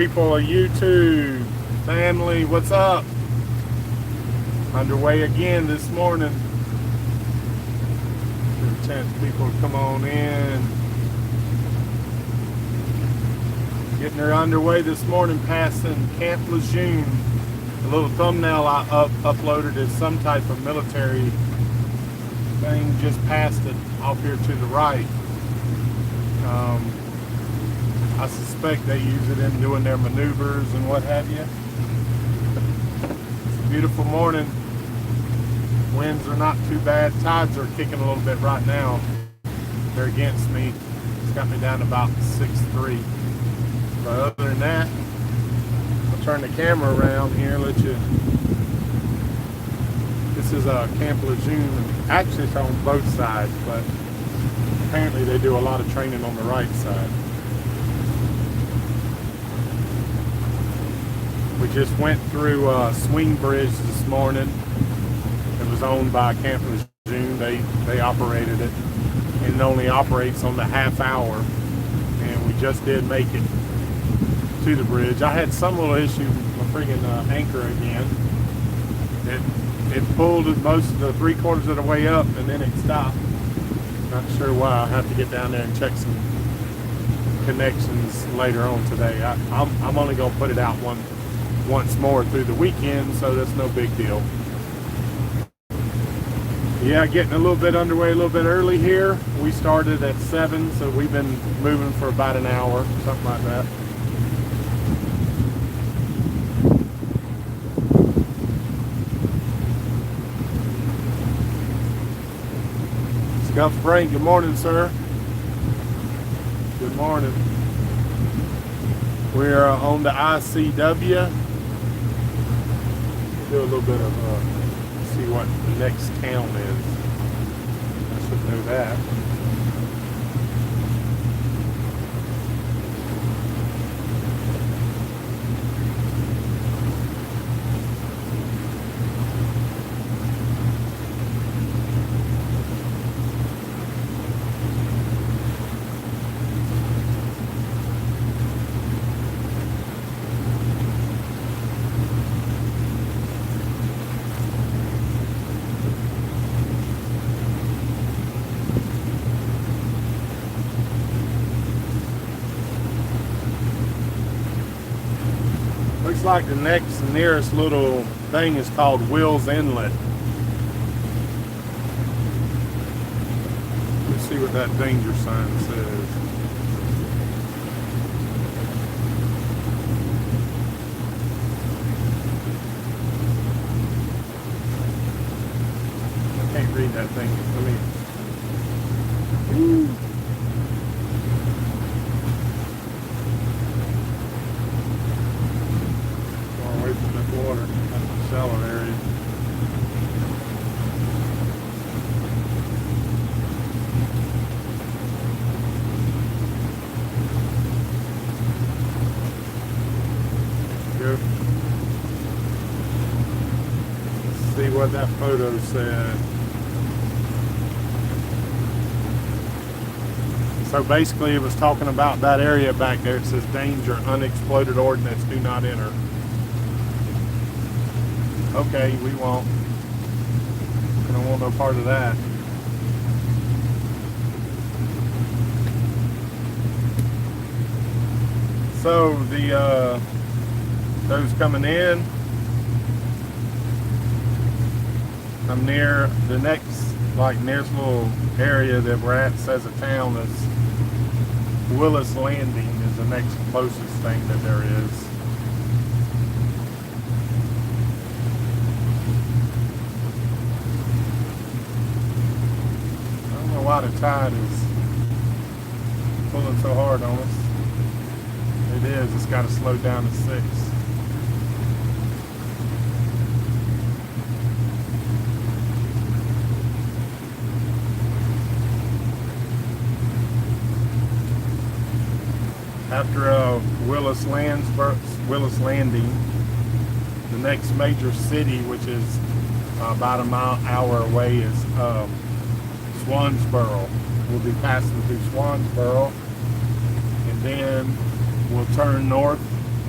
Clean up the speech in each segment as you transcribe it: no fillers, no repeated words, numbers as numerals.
People of YouTube, family, what's up? Underway again this morning. Give a chance for people to come on in. Getting her underway this morning, passing Camp Lejeune. The little thumbnail I uploaded is some type of military thing. Just past it off here to the right. I suspect they use it in doing their maneuvers and what have you. It's a beautiful morning. Winds are not too bad. Tides are kicking a little bit right now. They're against me. It's got me down to about 6'3". But other than that, I'll turn the camera around here, let you. This is Camp Lejeune. Actually, it's on both sides, but apparently they do a lot of training on the right side. We just went through Swing Bridge this morning. It was owned by Camp Lejeune. They operated it, and it only operates on the half hour. And we just did make it to the bridge. I had some little issue with my friggin' anchor again. It pulled most of the 3/4 of the way up, and then it stopped. Not sure why. I'll have to get down there and check some connections later on today. I'm only gonna put it out once more through the weekend, so that's no big deal. Yeah, getting a little bit underway a little bit early here. We started at 7, so we've been moving for about an hour, something like that. Scuff Frank, good morning, sir. Good morning. We're on the ICW. Do a little bit of see what the next town is. I should know that. Looks like the nearest little thing is called Wills Inlet. Let's see what that danger sign says. I can't read that thing. Let me. Woo. Water, that's the shallow area. Go. Let's see what that photo said. So basically it was talking about that area back there. It says danger, unexploded ordnance, do not enter. Okay, we won't. We don't want no part of that. So the those coming in, I'm near the next nearest little area that we're at. Says a town is Willis Landing is the next closest thing that there is. Why the tide is pulling so hard on us. It is. It's got to slow down to 6. After Willis Landing, the next major city, which is about an hour away, is Swansboro. We'll be passing through Swansboro, and then we'll turn north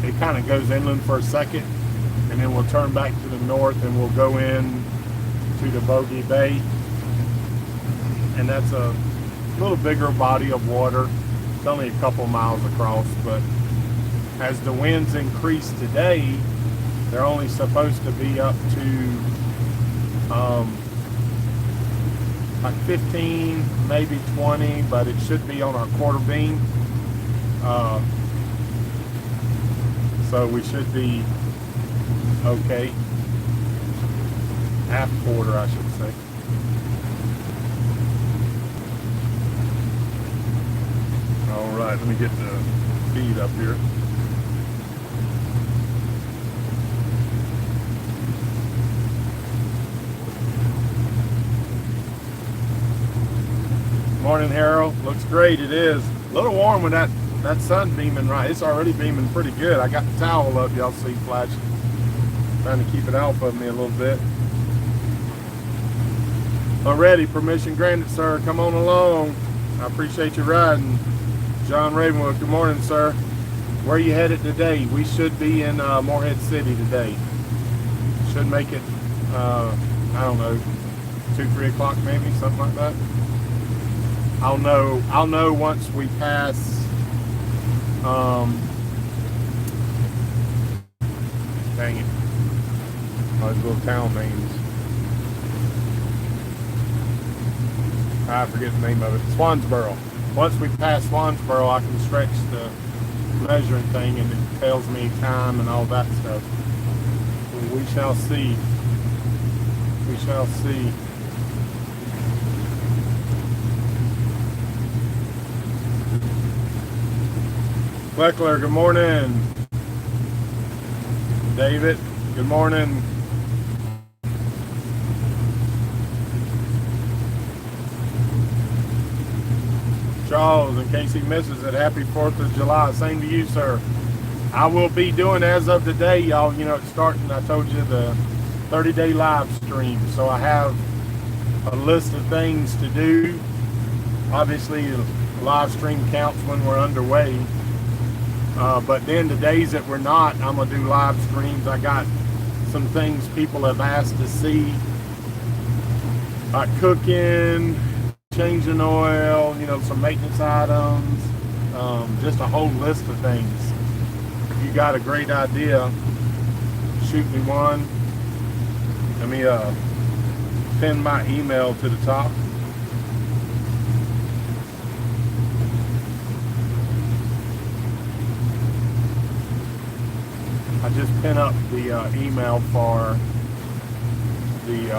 it kind of goes inland for a second, and then we'll turn back to the north and we'll go in to the Bogey Bay. And that's a little bigger body of water. It's only a couple miles across, but as the winds increase today, they're only supposed to be up to like 15, maybe 20, but it should be on our quarter beam. So we should be okay. Half quarter, I should say. All right, let me get the feed up here. Morning, Harold. Looks great. It is a little warm with that sun beaming right. It's already beaming pretty good. I got the towel up. Y'all see flashing. Trying to keep it off of me a little bit. Already, permission granted, sir. Come on along. I appreciate you riding. John Ravenwood, good morning, sir. Where are you headed today? We should be in Morehead City today. Should make it, I don't know, 2, 3 o'clock maybe, something like that. I'll know once we pass dang it. Those little town names. I forget the name of it. Swansboro. Once we pass Swansboro, I can stretch the measuring thing and it tells me time and all that stuff. We shall see. We shall see. Fleckler, good morning. David, good morning. Charles, in case he misses it, happy 4th of July. Same to you, sir. I will be doing, as of today, y'all, you know, it's starting, I told you, the 30-day live stream. So I have a list of things to do. Obviously, the live stream counts when we're underway. But then the days that we're not, I'm going to do live streams. I got some things people have asked to see. Cooking, changing oil, you know, some maintenance items, just a whole list of things. If you got a great idea, shoot me one. Let me pin my email to the top. I just pin up the email for the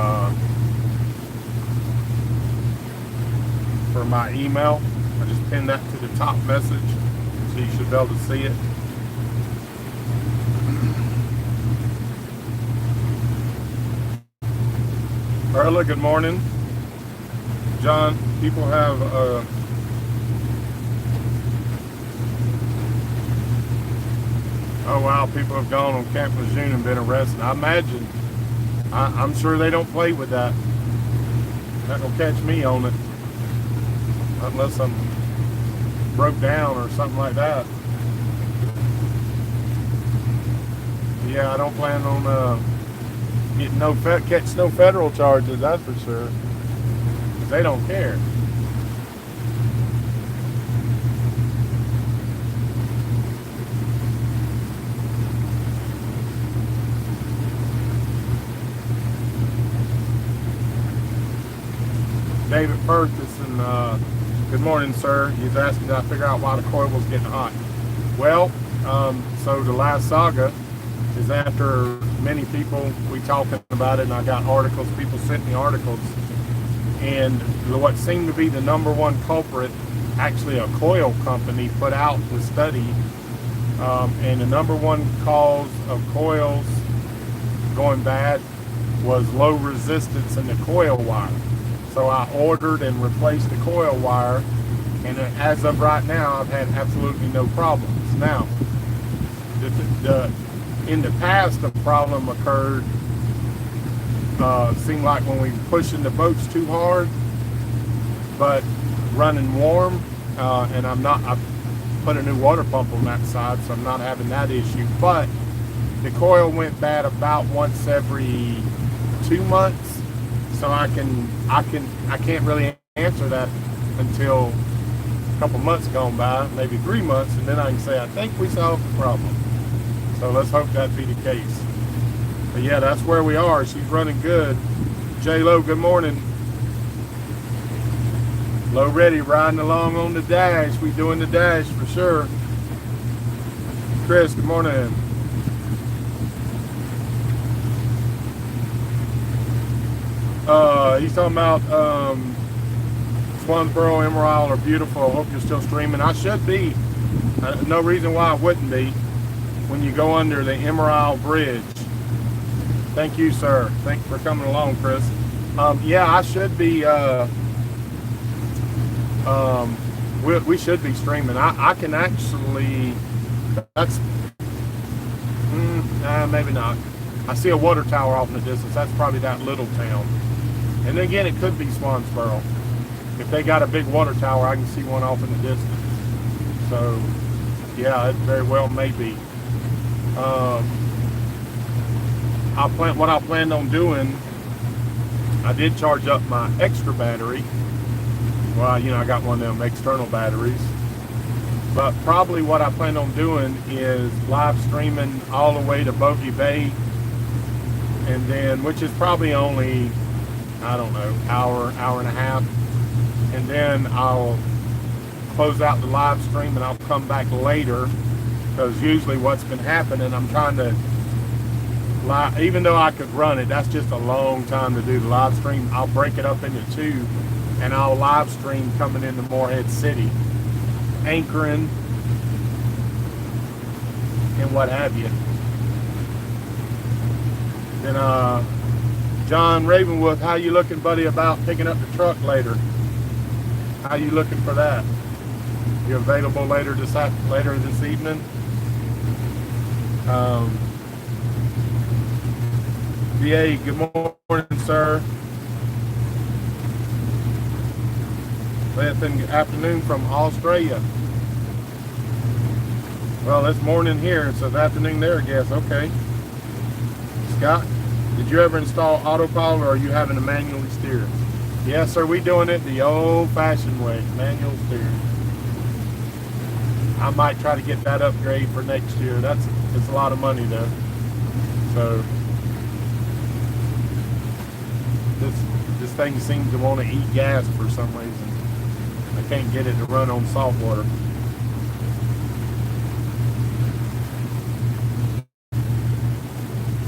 for my email. I just pinned that to the top message, so you should be able to see it. Perla, good morning. John, people have oh wow, people have gone on Camp Lejeune and been arrested. I imagine. I'm sure they don't play with that. That will catch me on it. Unless I'm broke down or something like that. Yeah, I don't plan on getting catch no federal charges, that's for sure. 'Cause they don't care. David Ferguson, good morning, sir. He's asking, did I figure out why the coil was getting hot? Well, so the last saga is after many people, we talking about it, and I got articles, people sent me articles, and what seemed to be the number one culprit, actually a coil company put out the study, and the number one cause of coils going bad was low resistance in the coil wire. So I ordered and replaced the coil wire, and as of right now, I've had absolutely no problems. Now, in the past, the problem occurred, seemed like when we were pushing the boats too hard, but running warm, and put a new water pump on that side, so I'm not having that issue. But the coil went bad about once every 2 months, so I can't really answer that until a couple months gone by, maybe 3 months, and then I can say I think we solved the problem. So let's hope that be the case. But yeah, that's where we are. She's running good. J-Lo, good morning. Low ready, riding along on the dash. We doing the dash for sure. Chris, good morning. He's talking about Swansboro, Emerald are beautiful. I hope you're still streaming. I should be. No reason why I wouldn't be when you go under the Emerald Bridge. Thank you, sir. Thanks for coming along, Chris. Yeah, I should be. We should be streaming. I can actually. That's. Maybe not. I see a water tower off in the distance. That's probably that little town. And then again, it could be Swansboro. If they got a big water tower, I can see one off in the distance. So, yeah, it very well may be. What I planned on doing, I did charge up my extra battery. Well, I got one of them external batteries. But probably what I plan on doing is live streaming all the way to Bogey Bay, and then, which is probably only, I don't know, hour and a half, and then I'll close out the live stream and I'll come back later, because usually what's been happening, I'm trying to even though I could run it, that's just a long time to do the live stream. I'll break it up into two, and I'll live stream coming into Morehead City, anchoring, and what have you. Then John Ravenwood, how you looking, buddy, about picking up the truck later? How you looking for that? You available later this evening? VA, good morning, sir. Good afternoon from Australia. Well, it's morning here, so it's afternoon there, I guess. Okay. Scott, did you ever install autopilot, or are you having to manually steer? Yes, sir, we doing it the old-fashioned way, manual steering. I might try to get that upgrade for next year. It's a lot of money though. So this thing seems to want to eat gas for some reason. I can't get it to run on salt water.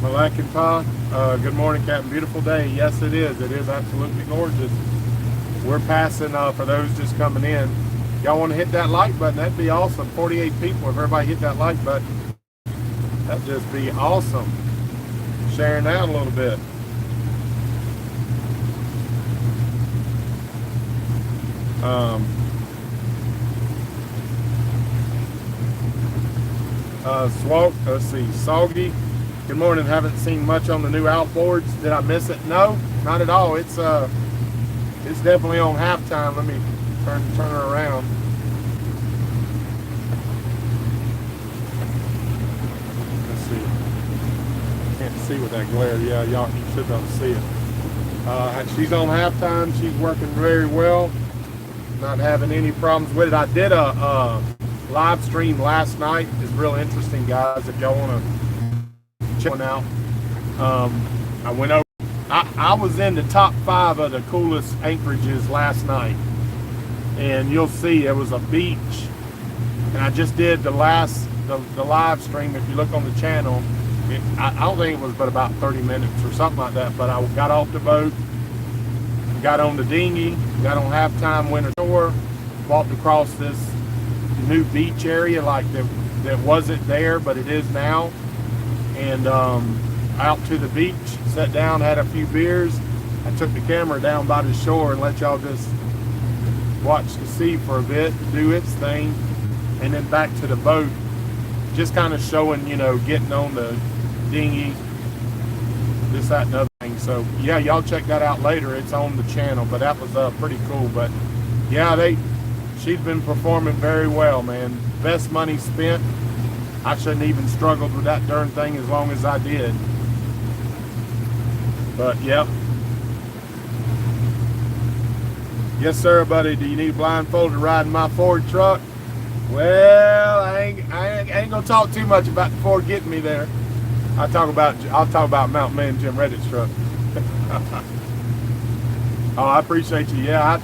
Malakinta, good morning, Captain. Beautiful day. Yes, it is. It is absolutely gorgeous. We're passing, for those just coming in. Y'all want to hit that like button? That'd be awesome. 48 people. If everybody hit that like button, that'd just be awesome. Sharing out a little bit. Let's see, Soggy. Good morning. Haven't seen much on the new outboards. Did I miss it? No, not at all. It's definitely on halftime. Let me turn her around. Let's see. Can't see with that glare. Yeah, y'all, you should be able to see it. She's on halftime. She's working very well. Not having any problems with it. I did a live stream last night. It's real interesting, guys. If y'all want to check it out, I went over. I was in the top 5 of the coolest anchorages last night, and you'll see it was a beach. And I just did the live stream. If you look on the channel, I don't think it was but about 30 minutes or something like that. But I got off the boat, got on the dinghy, got on halftime, went ashore, walked across this new beach area like that wasn't there, but it is now, and out to the beach, sat down, had a few beers. I took the camera down by the shore and let y'all just watch the sea for a bit, do its thing, and then back to the boat, just kind of showing, getting on the dinghy, this, that, and other thing. So yeah, y'all check that out later. It's on the channel, but that was pretty cool. But yeah, she's been performing very well, man. Best money spent. I shouldn't even struggled with that darn thing as long as I did. But yep. Yes, sir, buddy. Do you need a blindfold to ride in my Ford truck? Well, I ain't gonna talk too much about the Ford getting me there. I'll talk about Mountain Man Jim Redditt's truck. Oh, I appreciate you. Yeah,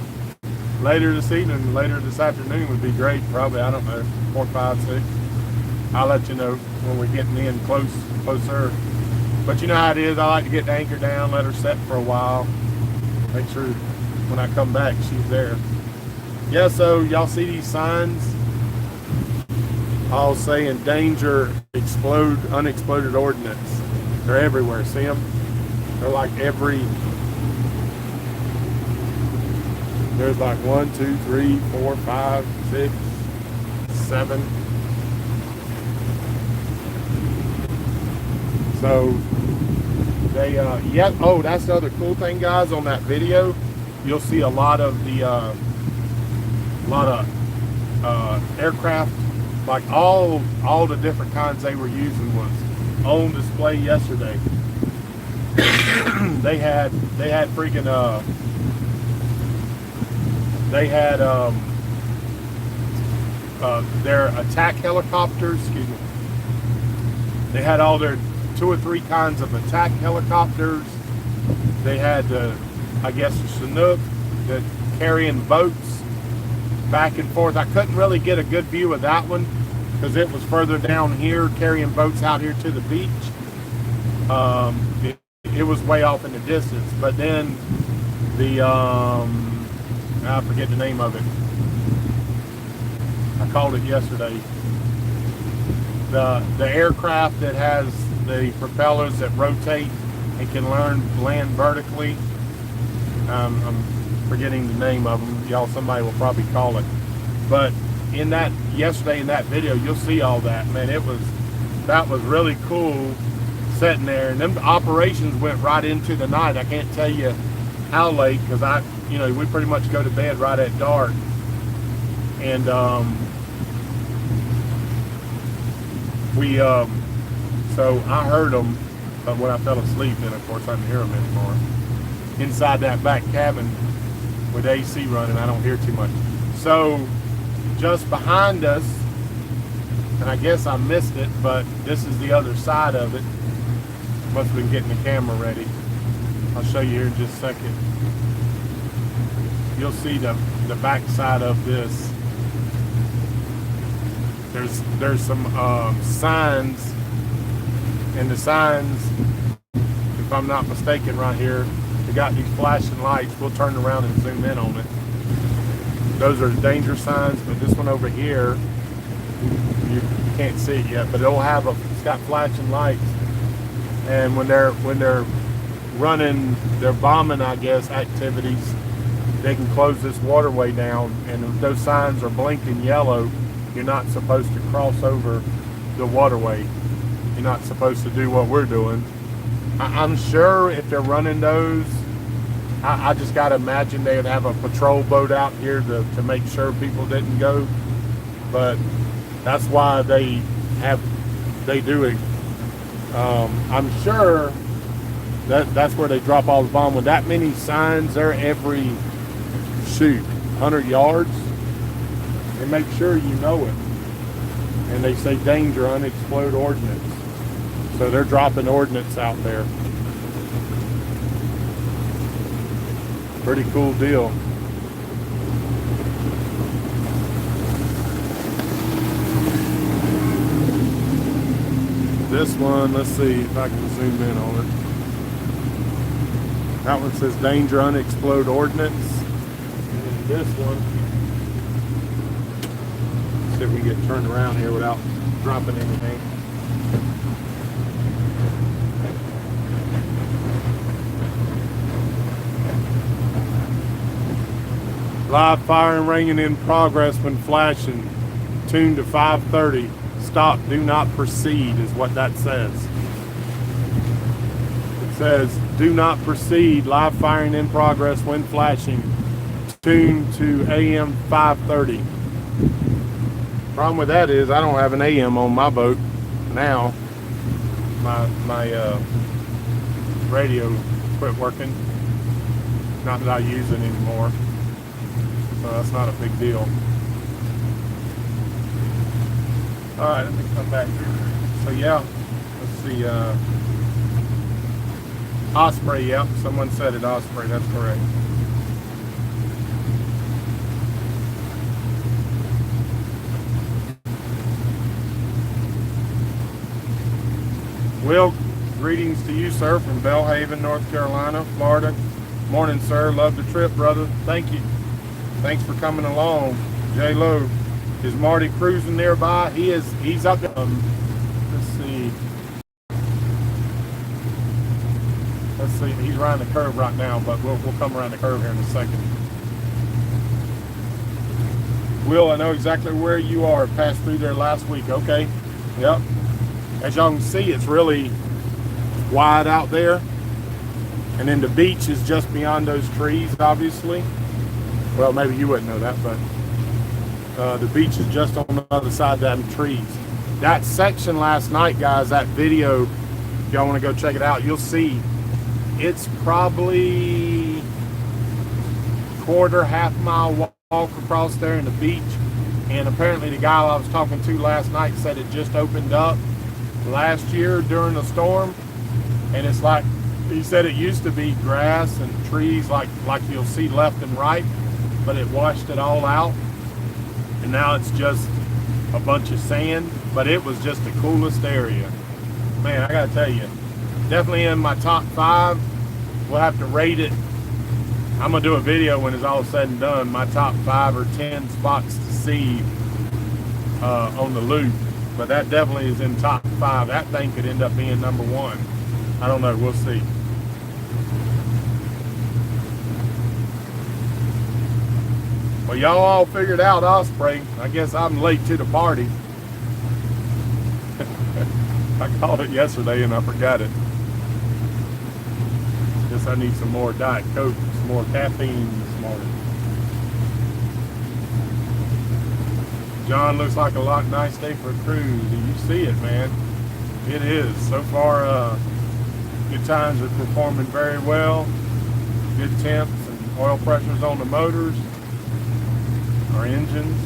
later this evening, later this afternoon would be great. Probably, I don't know, 4, 5, 6. I'll let you know when we're getting in closer. But you know how it is. I like to get the anchor down, let her set for a while. Make sure when I come back, she's there. Yeah, so y'all see these signs? All saying danger, explode, unexploded ordnance. They're everywhere. See them? They're like there's like 1, 2, 3, 4, 5, 6, 7. So they, yeah. Oh, that's the other cool thing, guys. On that video, you'll see a lot of the, aircraft, like all the different kinds they were using was on display yesterday. they had freaking their attack helicopters. Excuse me. They had all their 2 or 3 kinds of attack helicopters. They had I guess the Chinook that carrying boats back and forth. I couldn't really get a good view of that one because it was further down here carrying boats out here to the beach. It was way off in the distance. But then the I forget the name of it. I called it yesterday. The aircraft that has the propellers that rotate and can land vertically. I'm forgetting the name of them. Y'all, somebody will probably call it. But yesterday in that video, you'll see all that. Man, that was really cool sitting there. And them operations went right into the night. I can't tell you how late because we pretty much go to bed right at dark. And so I heard them when I fell asleep, and of course I didn't hear them anymore. Inside that back cabin with AC running, I don't hear too much. So just behind us, and I guess I missed it, but this is the other side of it. Must have been getting the camera ready. I'll show you here in just a second. You'll see the back side of this. There's some signs, and the signs, if I'm not mistaken, right here, they got these flashing lights. We'll turn around and zoom in on it. Those are danger signs, but this one over here, you can't see it yet, but it's got flashing lights. And when they're running their bombing, I guess, activities, they can close this waterway down, and if those signs are blinking yellow, you're not supposed to cross over the waterway. You're not supposed to do what we're doing. I'm sure if they're running those, I just got to imagine they would have a patrol boat out here to make sure people didn't go. But that's why they do it. I'm sure that's where they drop all the bomb. With that many signs, they're every 100 yards. They make sure you know it. And they say danger, unexploded ordnance. So they're dropping ordnance out there. Pretty cool deal. This one, let's see if I can zoom in on it. That one says danger, unexploded ordnance. And this one, let's see if we can get turned around here without dropping anything. Live firing ringing in progress when flashing. Tuned to 530. Stop, do not proceed is what that says. It says, do not proceed. Live firing in progress when flashing. Tuned to AM 530. Problem with that is I don't have an AM on my boat now. My radio quit working. Not that I use it anymore, so that's not a big deal. All right, let me come back here. So yeah, let's see. Osprey, yep. Someone said it, Osprey. That's correct. Will, greetings to you, sir, from Belhaven, North Carolina, Florida. Morning, sir. Love the trip, brother. Thank you. Thanks for coming along. J Lo, is Marty cruising nearby? He's up there. Let's see. Let's see. He's around the curve right now, but we'll come around the curve here in a second. Will, I know exactly where you are. Passed through there last week. Okay. Yep. As y'all can see, it's really wide out there. And then the beach is just beyond those trees, obviously. Well, maybe you wouldn't know that, but the beach is just on the other side of them trees. That section last night, guys, that video, if y'all want to go check it out, you'll see it's probably half mile walk across there in the beach. And apparently the guy I was talking to last night said it just opened up last year during a storm. And it's like, he said it used to be grass and trees like you'll see left and right, but it washed it all out. And now it's just a bunch of sand, but it was just the coolest area. Man, I gotta tell you, definitely in my top 5. We'll have to rate it. I'm gonna do a video when it's all said and done, my top 5 or 10 spots to see on the loop. But that definitely is in top 5. That thing could end up being number 1. I don't know, we'll see. Well, y'all all figured out Osprey. I guess I'm late to the party. I called it yesterday and I forgot it. Guess I need some more Diet Coke, some more caffeine this morning. John, looks like a nice day for a cruise. And you see it, man. It is. So far, good times are performing very well. Good temps and oil pressures on the motors. Our engines.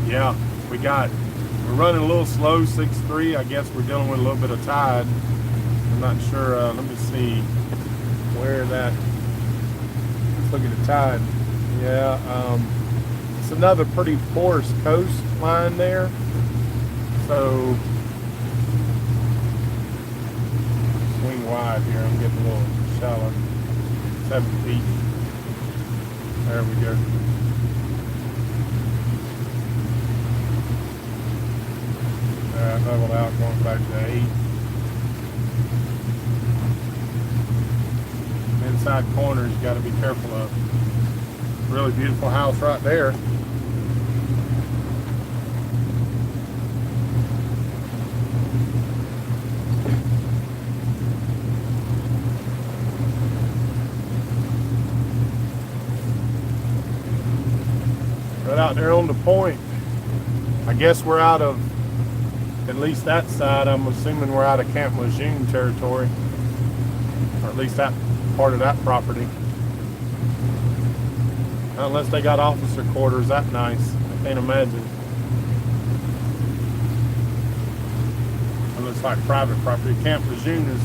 Yeah, we're running a little slow, 6.3. I guess we're dealing with a little bit of tide. I'm not sure. Let me see where that. Let's look at the tide. Yeah, it's another pretty porous coastline there. So swing wide here. I'm getting a little shallow. 7 feet. There we go. Leveled out, going back to 8. Inside corners you got to be careful of. Really beautiful house right there. Right out there on the point. I guess we're out of, at least that side, I'm assuming we're out of Camp Lejeune territory. Or at least that part of that property. Unless they got officer quarters, that's nice. I can't imagine. It looks like private property. Camp Lejeune is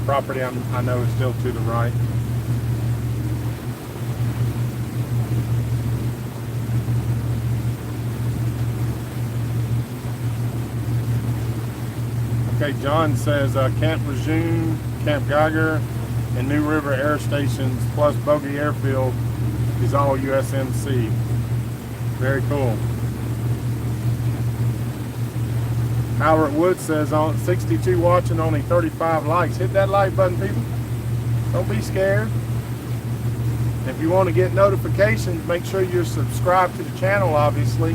property I know is still to the right. Okay, John says Camp Lejeune, Camp Geiger, and New River Air Stations plus Bogey Airfield is all USMC. Very cool. Howard Wood says on 62 watching, only 35 likes. Hit that like button, people. Don't be scared. If you want to get notifications, make sure you're subscribed to the channel, obviously.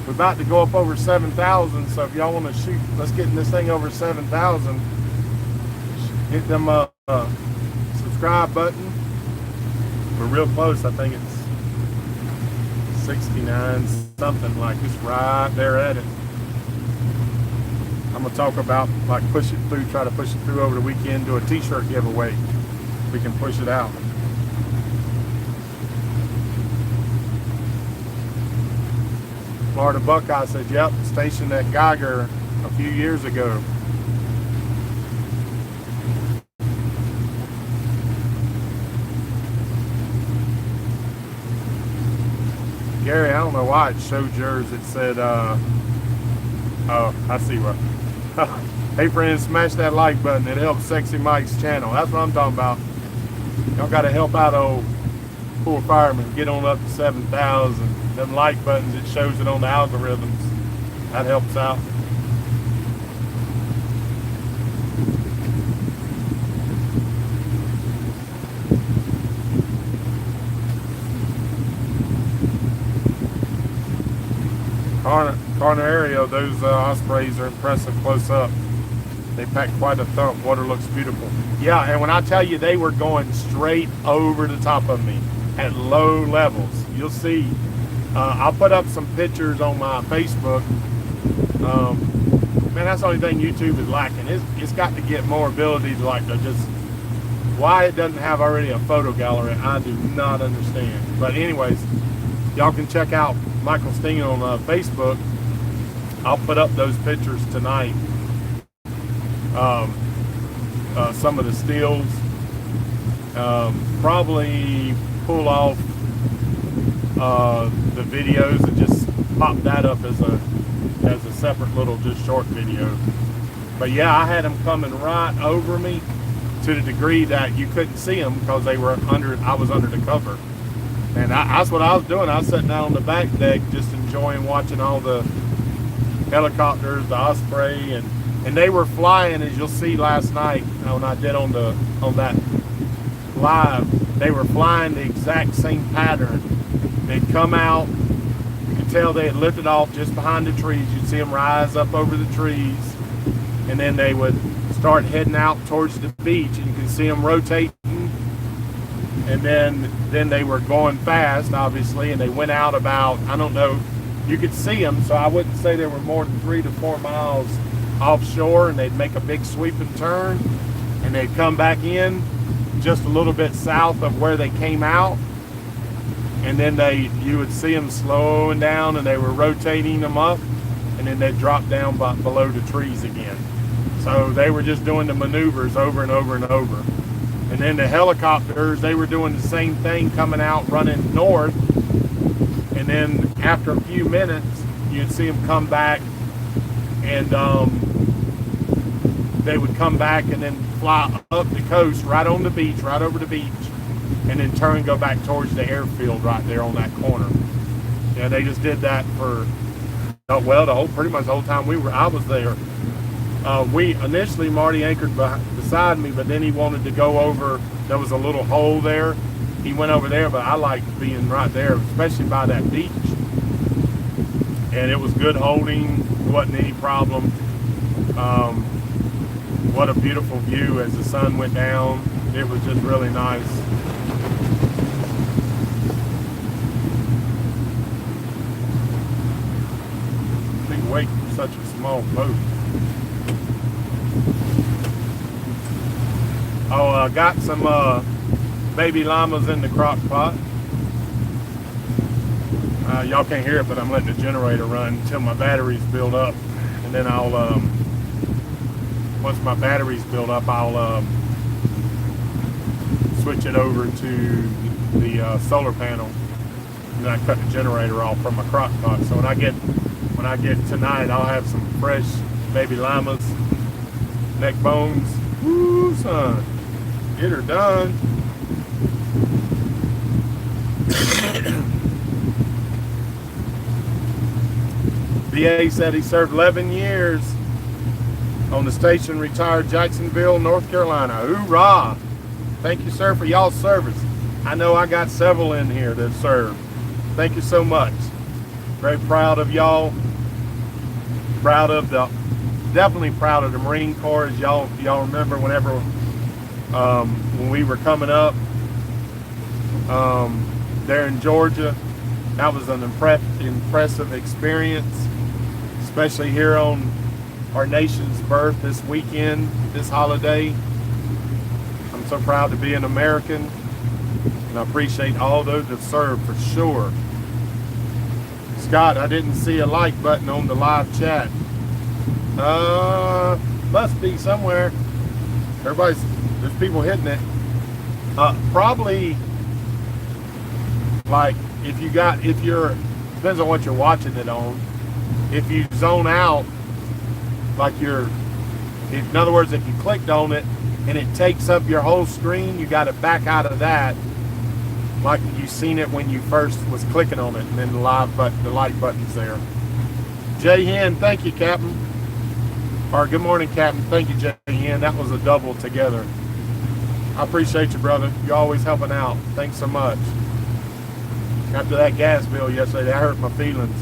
We're about to go up over 7,000, so if y'all want to shoot, let's get this thing over 7,000. Hit them subscribe button. We're real close. I think it's 69 something, like it's right there at it. I'm gonna talk about like push it through, try to push it through over the weekend, do a t-shirt giveaway. We can push it out. Florida Buckeye said, yep, stationed at Geiger a few years ago. Gary, I don't know why it showed yours. It said, oh, I see what. Hey friends, smash that like button. It helps Sexy Mike's channel. That's what I'm talking about. Y'all got to help out old poor fireman get on up to 7,000. Them like buttons, it shows it on the algorithms. That helps out. Carnario, those ospreys are impressive close up. They pack quite a thump. Water looks beautiful. Yeah, and when I tell you they were going straight over the top of me at low levels, you'll see. I'll put up some pictures on my Facebook. Man, that's the only thing YouTube is lacking. It's got to get more ability to like to just. Why it doesn't have already a photo gallery, I do not understand. But anyways, y'all can check out Michael Steen on Facebook. I'll put up those pictures tonight. Some of the stills. Probably pull off the videos and just pop that up as a separate little just short video. But yeah, I had them coming right over me to the degree that you couldn't see them because they were I was under the cover. And that's what I was doing. I was sitting down on the back deck just enjoying watching all the helicopters, the osprey, and they were flying, as you'll see last night when I did on that live. They were flying the exact same pattern. They'd come out, you could tell they had lifted off just behind the trees. You'd see them rise up over the trees, and then they would start heading out towards the beach, and you can see them rotating. And then they were going fast, obviously, and they went out about, I don't know, you could see them, so I wouldn't say they were more than 3 to 4 miles offshore, and they'd make a big sweeping turn, and they'd come back in just a little bit south of where they came out, and then you would see them slowing down, and they were rotating them up, and then they'd drop down below the trees again. So they were just doing the maneuvers over and over and over. And then the helicopters, they were doing the same thing, coming out, running north. And then after a few minutes, you'd see them come back, and they would come back and then fly up the coast, right on the beach, right over the beach, and then turn and go back towards the airfield right there on that corner. Yeah, they just did that for, well, pretty much the whole time I was there. We initially, Marty anchored beside me, but then he wanted to go over. There was a little hole there. He went over there, but I liked being right there, especially by that beach. And it was good holding. Wasn't any problem. What a beautiful view as the sun went down. It was just really nice. Big weight for such a small boat. Oh, I got some baby llamas in the crock pot. Y'all can't hear it, but I'm letting the generator run until my batteries build up. And then I'll, once my batteries build up, I'll switch it over to the solar panel. And then I cut the generator off from my crock pot. So when I get tonight, I'll have some fresh baby llamas, neck bones. Woo, son. Get her done. BA said he served 11 years on the station, retired Jacksonville, North Carolina. Hoorah! Thank you, sir, for y'all's service. I know I got several in here that served. Thank you so much. Very proud of y'all. Definitely proud of the Marine Corps. As y'all remember, whenever when we were coming up there in Georgia, That was an impressive experience, especially here on our nation's birth this weekend, this holiday. I'm so proud to be an American, and I appreciate all those that served for sure. Scott, I didn't see a like button on the live chat. Must be somewhere. There's people hitting it. Probably, like, depends on what you're watching it on. If you zone out, like in other words, if you clicked on it and it takes up your whole screen, you got to back out of that, like you seen it when you first was clicking on it, and then the like button's there. Jay Hen, thank you, Captain. Or good morning, Captain. Thank you, Jay Hen. That was a double together. I appreciate you, brother. You're always helping out. Thanks so much. After that gas bill yesterday, that hurt my feelings.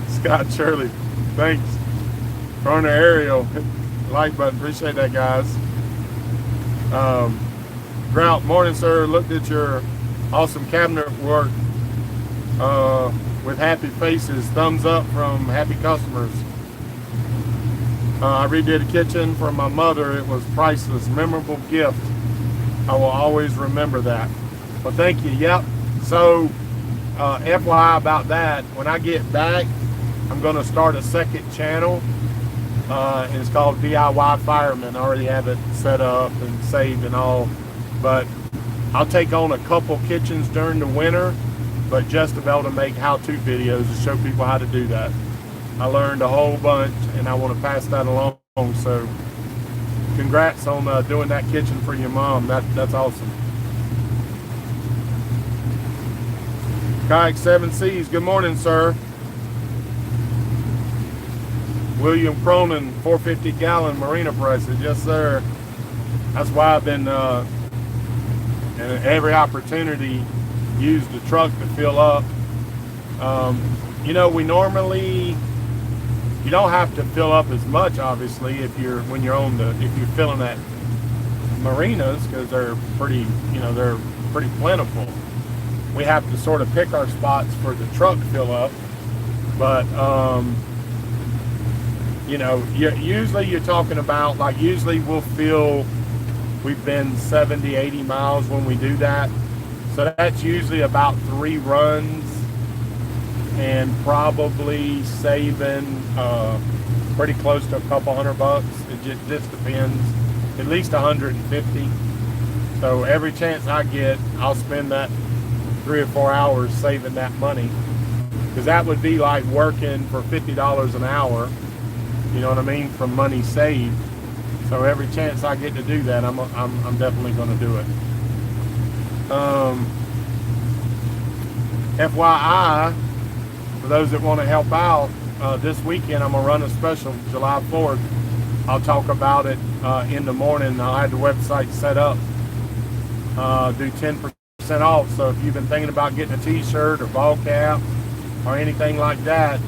Scott Shirley, thanks. Corner Ariel, like button. Appreciate that, guys. Grout, morning, sir. Looked at your awesome cabinet work with happy faces. Thumbs up from happy customers. I redid a kitchen for my mother. It was priceless, memorable gift. I will always remember that. Well, thank you. Yep. So, FYI about that, when I get back, I'm going to start a second channel. And it's called DIY Fireman. I already have it set up and saved and all. But I'll take on a couple kitchens during the winter, but just to be able to make how-to videos to show people how to do that. I learned a whole bunch, and I want to pass that along. So, congrats on doing that kitchen for your mom. That's awesome. Kayak 7Cs, good morning, sir. William Cronin, 450 gallon marina prices. Yes, sir. That's why I've been, in every opportunity, use the truck to fill up. You know, we normally, you don't have to fill up as much, obviously, if you're filling at marinas, because they're pretty plentiful. We have to sort of pick our spots for the truck fill up, but you know, usually you're talking about, like, usually we've been 70, 80 miles when we do that. So that's usually about 3 runs and probably saving pretty close to a couple $100. It just depends, at least 150. So every chance I get, I'll spend that 3 or 4 hours saving that money, because that would be like working for $50 an hour. You know what I mean? From money saved. So every chance I get to do that, I'm definitely going to do it. FYI, for those that want to help out, this weekend I'm going to run a special July 4th. I'll talk about it in the morning. I had the website set up. Do 10% off. So if you've been thinking about getting a t-shirt or ball cap or anything like that,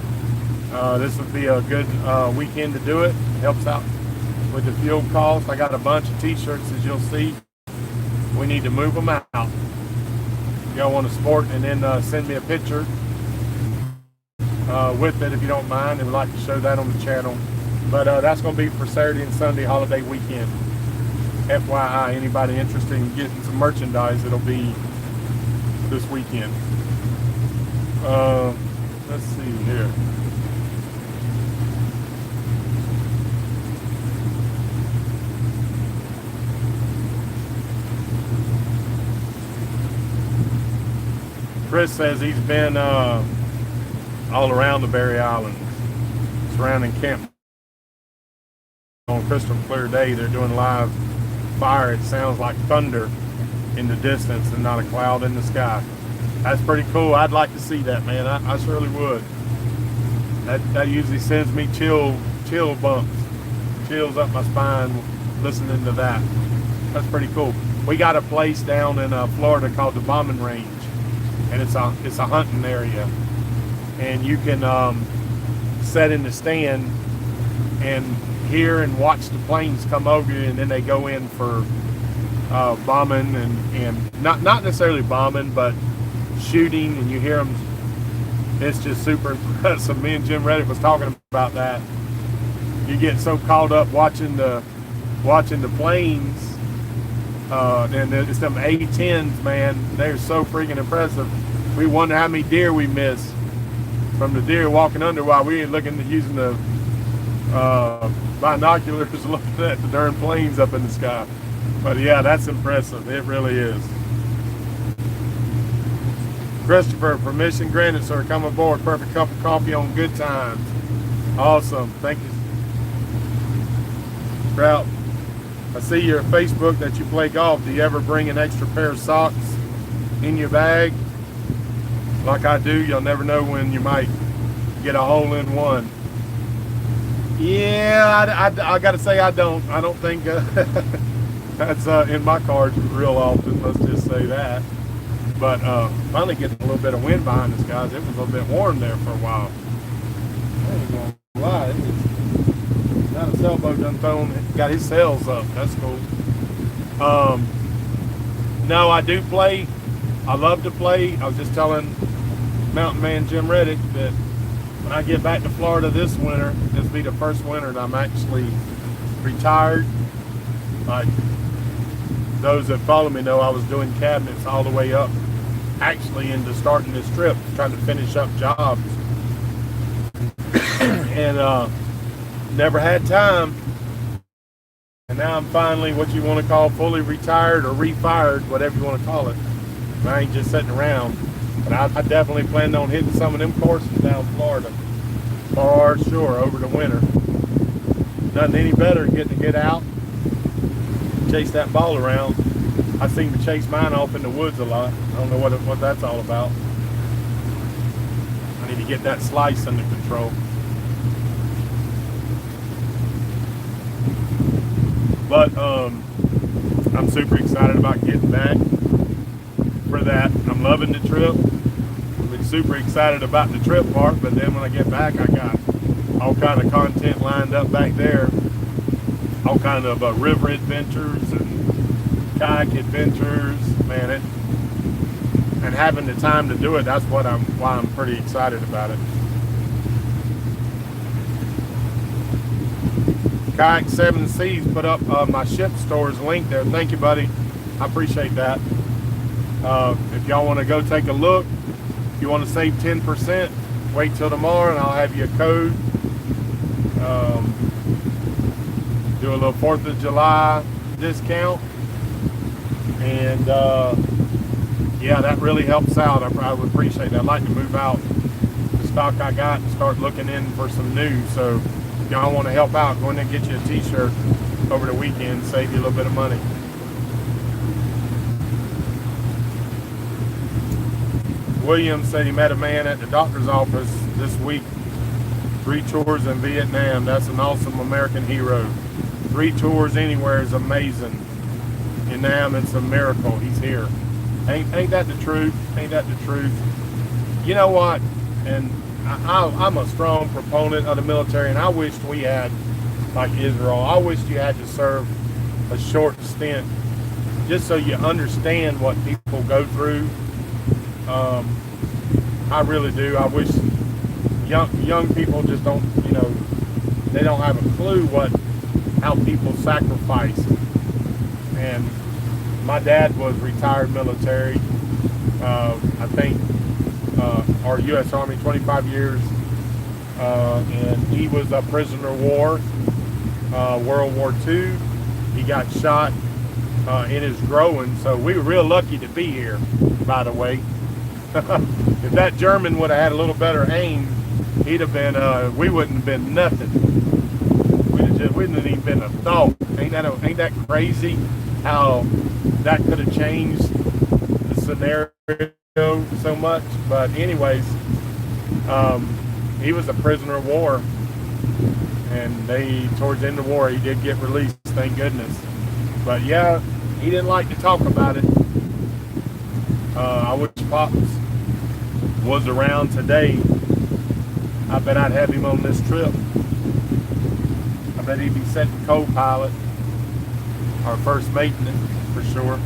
this would be a good weekend to do it. It helps out with the fuel cost. I got a bunch of t-shirts, as you'll see. We need to move them out. Y'all want to sport, and then send me a picture with it if you don't mind, and would like to show that on the channel. But that's going to be for Saturday and Sunday holiday weekend. FYI, anybody interested in getting some merchandise, it'll be this weekend. Let's see here. Chris says he's been all around the Berry Islands, surrounding Camp. On a crystal clear day, they're doing live fire. It sounds like thunder in the distance and not a cloud in the sky. That's pretty cool. I'd like to see that, man. I surely would. That usually sends me chill bumps, chills up my spine listening to that. That's pretty cool. We got a place down in Florida called the Bombing Range, and it's a hunting area, and you can sit in the stand and hear and watch the planes come over you, and then they go in for bombing and not necessarily bombing, but shooting, and you hear them. It's just super impressive. Me and Jim Reddick was talking about that. You get so caught up watching the planes, and it's them A-10s, man. They're so freaking impressive. We wonder how many deer we miss from the deer walking under while we ain't looking at using the binoculars looking at the darn planes up in the sky. But yeah, that's impressive. It really is. Christopher, permission granted, sir. Come aboard. Perfect cup of coffee on good times. Awesome. Thank you. Sprout, I see your Facebook that you play golf. Do you ever bring an extra pair of socks in your bag? Like I do, you'll never know when you might get a hole in one. Yeah, I gotta say I don't think that's in my cards real often. Let's just say that. But finally getting a little bit of wind behind us, guys. It was a little bit warm there for a while. I ain't gonna lie. Now the sailboat done got his sails up. That's cool. No, I do play. I love to play. I was just telling Mountain Man Jim Reddick that when I get back to Florida this winter, this will be the first winter that I'm actually retired. Like those that follow me know, I was doing cabinets all the way up, actually into starting this trip, trying to finish up jobs, and never had time. And now I'm finally what you want to call fully retired or refired, whatever you want to call it. I ain't just sitting around. But I definitely plan on hitting some of them courses down Florida, for sure, over the winter. Nothing any better than getting to get out, chase that ball around. I seem to chase mine off in the woods a lot. I don't know what that's all about. I need to get that slice under control. But I'm super excited about getting back for that. I'm loving the trip. I've been super excited about the trip part, but then when I get back, I got all kind of content lined up back there. All kind of river adventures and kayak adventures, man. And having the time to do it, that's why I'm pretty excited about it. Kayak 7 Seas put up my ship store's link there. Thank you, buddy. I appreciate that. If y'all want to go take a look, if you want to save 10%, wait till tomorrow and I'll have you a code. Do a little 4th of July discount. And yeah, that really helps out. I would appreciate that. I'd like to move out the stock I got and start looking in for some new. So if y'all want to help out, go in and get you a t-shirt over the weekend, save you a little bit of money. William said he met a man at the doctor's office this week. 3 tours in Vietnam. That's an awesome American hero. 3 tours anywhere is amazing. In Nam, it's a miracle. He's here. Ain't that the truth? Ain't that the truth? You know what? And I'm a strong proponent of the military, and I wished we had, like Israel, I wished you had to serve a short stint just so you understand what people go through. I really do. I wish young people just don't, they don't have a clue how people sacrifice. And my dad was retired military. I think our U.S. Army, 25 years, and he was a prisoner of war, World War II. He got shot in his groin, so we were real lucky to be here, by the way. If that German would have had a little better aim, he'd have been, we wouldn't have been nothing. We wouldn't have even been a thought. Ain't that crazy how that could have changed the scenario so much? But anyways, he was a prisoner of war, and towards the end of the war, he did get released, thank goodness. But yeah, he didn't like to talk about it. I wish Pops was around today. I bet I'd have him on this trip. I bet he'd be second co-pilot or first mate in it for sure.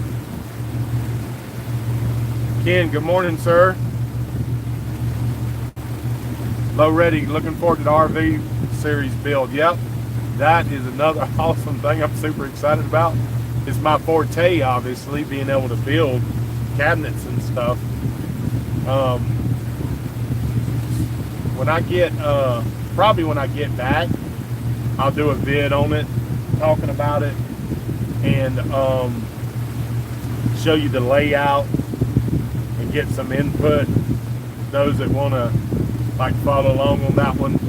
Ken, good morning, sir. Low ready, looking forward to the RV series build. Yep, that is another awesome thing I'm super excited about. It's my forte, obviously, being able to build cabinets and stuff. When I get, probably when I get back, I'll do a vid on it, talking about it, and show you the layout and get some input. Those that want to like follow along on that one.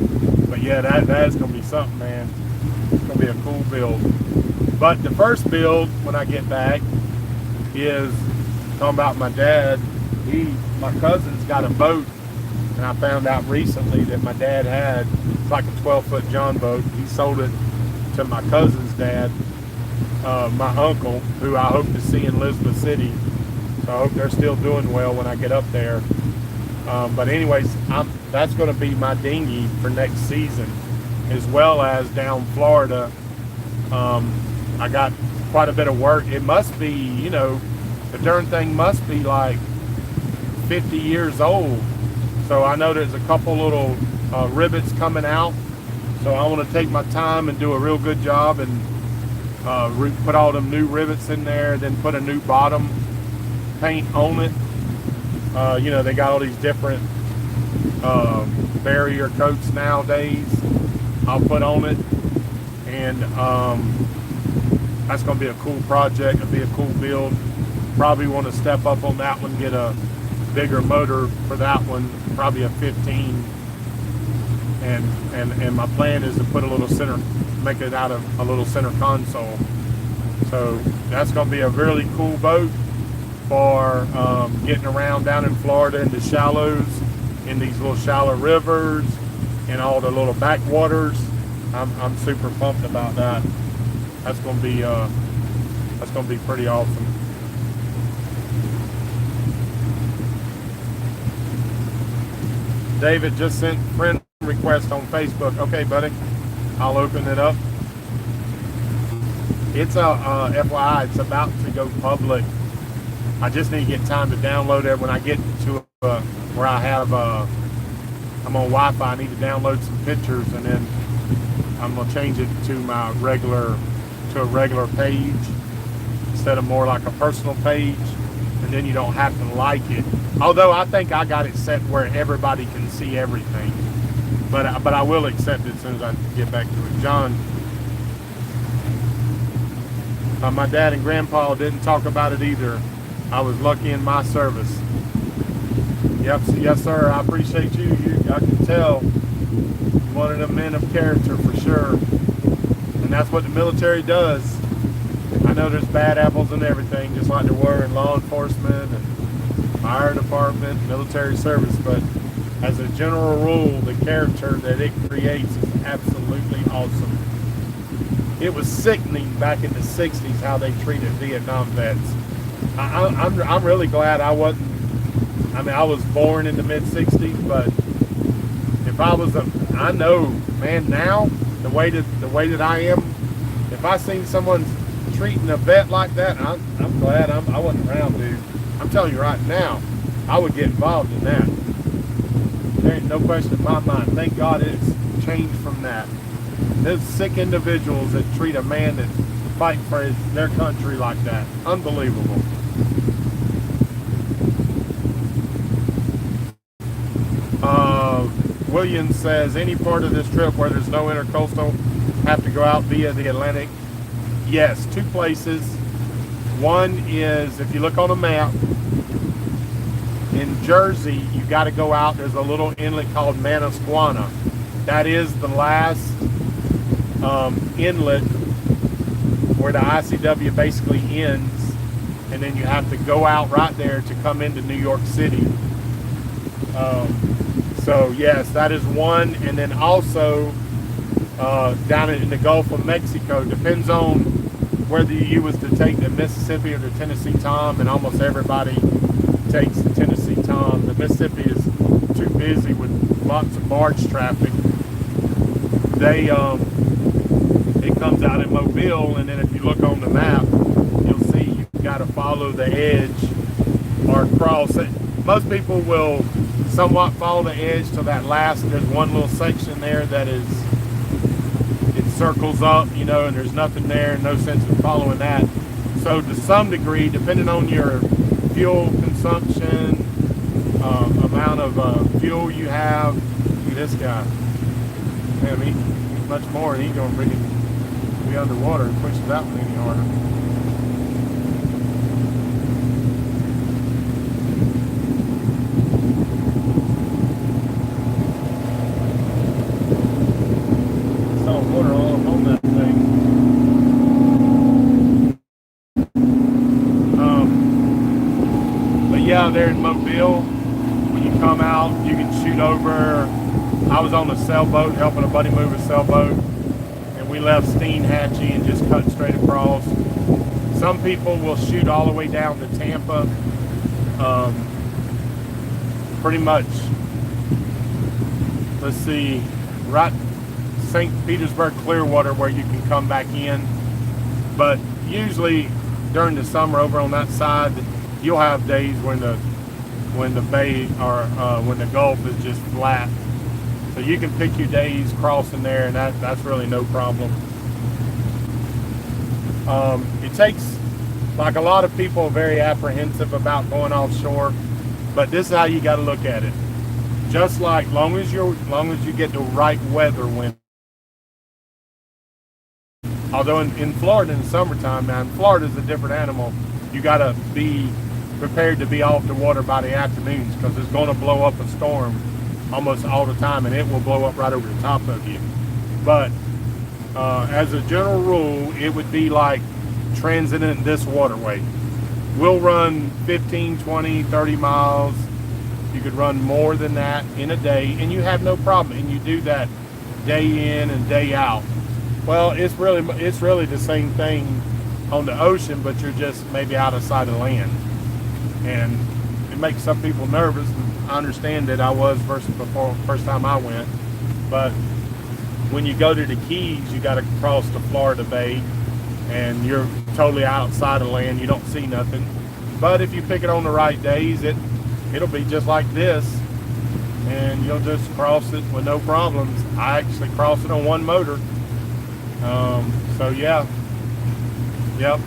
But yeah, that's gonna be something, man. It's gonna be a cool build. But the first build when I get back is talking about my dad. My cousin's got a boat, and I found out recently that my dad had, it's like a 12-foot John boat. He sold it to my cousin's dad, my uncle, who I hope to see in Elizabeth City. So I hope they're still doing well when I get up there. But anyways, that's going to be my dinghy for next season, as well as down Florida. I got quite a bit of work. It must be, you know, the darn thing must be like 50 years old. So I know there's a couple little rivets coming out. So I want to take my time and do a real good job and put all them new rivets in there, then put a new bottom paint on it. You know, they got all these different barrier coats nowadays. I'll put on it, and that's going to be a cool project. It'll be a cool build. Probably want to step up on that one, get a bigger motor for that one, probably a 15. And my plan is to put a little center, make it out of a little center console. So that's going to be a really cool boat for getting around down in Florida in the shallows, in these little shallow rivers, and all the little backwaters. I'm super pumped about that. That's gonna be pretty awesome. David just sent friend request on Facebook. Okay, buddy, I'll open it up. It's a FYI, it's about to go public. I just need to get time to download it. When I get to where I have I'm on Wi-Fi, I need to download some pictures, and then I'm gonna change it to a regular page instead of more like a personal page, and then you don't have to like it. Although I think I got it set where everybody can see everything, but I will accept it as soon as I get back to it. John, my dad and grandpa didn't talk about it either. I was lucky in my service. Yep, yes sir, I appreciate you. I can tell you're one of the men of character for sure. And that's what the military does. I know there's bad apples and everything, just like there were in law enforcement and fire department, military service, but as a general rule, the character that it creates is absolutely awesome. It was sickening back in the 60s how they treated Vietnam vets. I'm really glad I wasn't. I mean, I was born in the mid-60s, but if I was I know, man, now the way that I am, if I seen someone treating a vet like that, I'm glad I wasn't around, dude. I'm telling you right now, I would get involved in that. There ain't no question in my mind. Thank God it's changed from that. There's sick individuals that treat a man that fight for their country like that. Unbelievable. Williams says, any part of this trip where there's no intercoastal have to go out via the Atlantic? Yes, two places. One is, if you look on a map, in Jersey, you got to go out. There's a little inlet called Manasquana. That is the last inlet where the ICW basically ends, and then you have to go out right there to come into New York City. So yes, that is one. And then also down in the Gulf of Mexico, depends on whether you was to take the Mississippi or the Tennessee Tom, and almost everybody takes the Tennessee Tom. The Mississippi is too busy with lots of barge traffic. It comes out in Mobile, and then if you look on the map, you'll see you've got to follow the edge or cross it. Most people will somewhat follow the edge to that last. There's one little section there that is, it circles up, you know, and there's nothing there, no sense in following that. So to some degree, depending on your fuel consumption, amount of fuel you have, look at this guy. Man, he's much more, and he's going to be underwater and push that one any harder. Water all up on that thing. But yeah, there in Mobile, when you come out, you can shoot over. I was on a sailboat helping a buddy move a sailboat, and we left Steenhatchee and just cut straight across. Some people will shoot all the way down to Tampa. Pretty much, let's see, right St. Petersburg, Clearwater, where you can come back in. But usually during the summer over on that side, you'll have days when the bay or when the Gulf is just flat. So you can pick your days crossing there, and that's really no problem. It takes, like, a lot of people are very apprehensive about going offshore, but this is how you got to look at it. Just like long as you get the right weather when. Although in Florida in the summertime, man, Florida's a different animal. You got to be prepared to be off the water by the afternoons, because it's going to blow up a storm almost all the time, and it will blow up right over the top of you. But as a general rule, it would be like transiting this waterway. We'll run 15, 20, 30 miles. You could run more than that in a day, and you have no problem. And you do that day in and day out. Well, it's really the same thing on the ocean, but you're just maybe out of sight of land. And it makes some people nervous. I understand that I was first time I went. But when you go to the Keys, you got to cross the Florida Bay, and you're totally outside of land. You don't see nothing. But if you pick it on the right days, it'll be just like this, and you'll just cross it with no problems. I actually crossed it on one motor. So yeah, yep.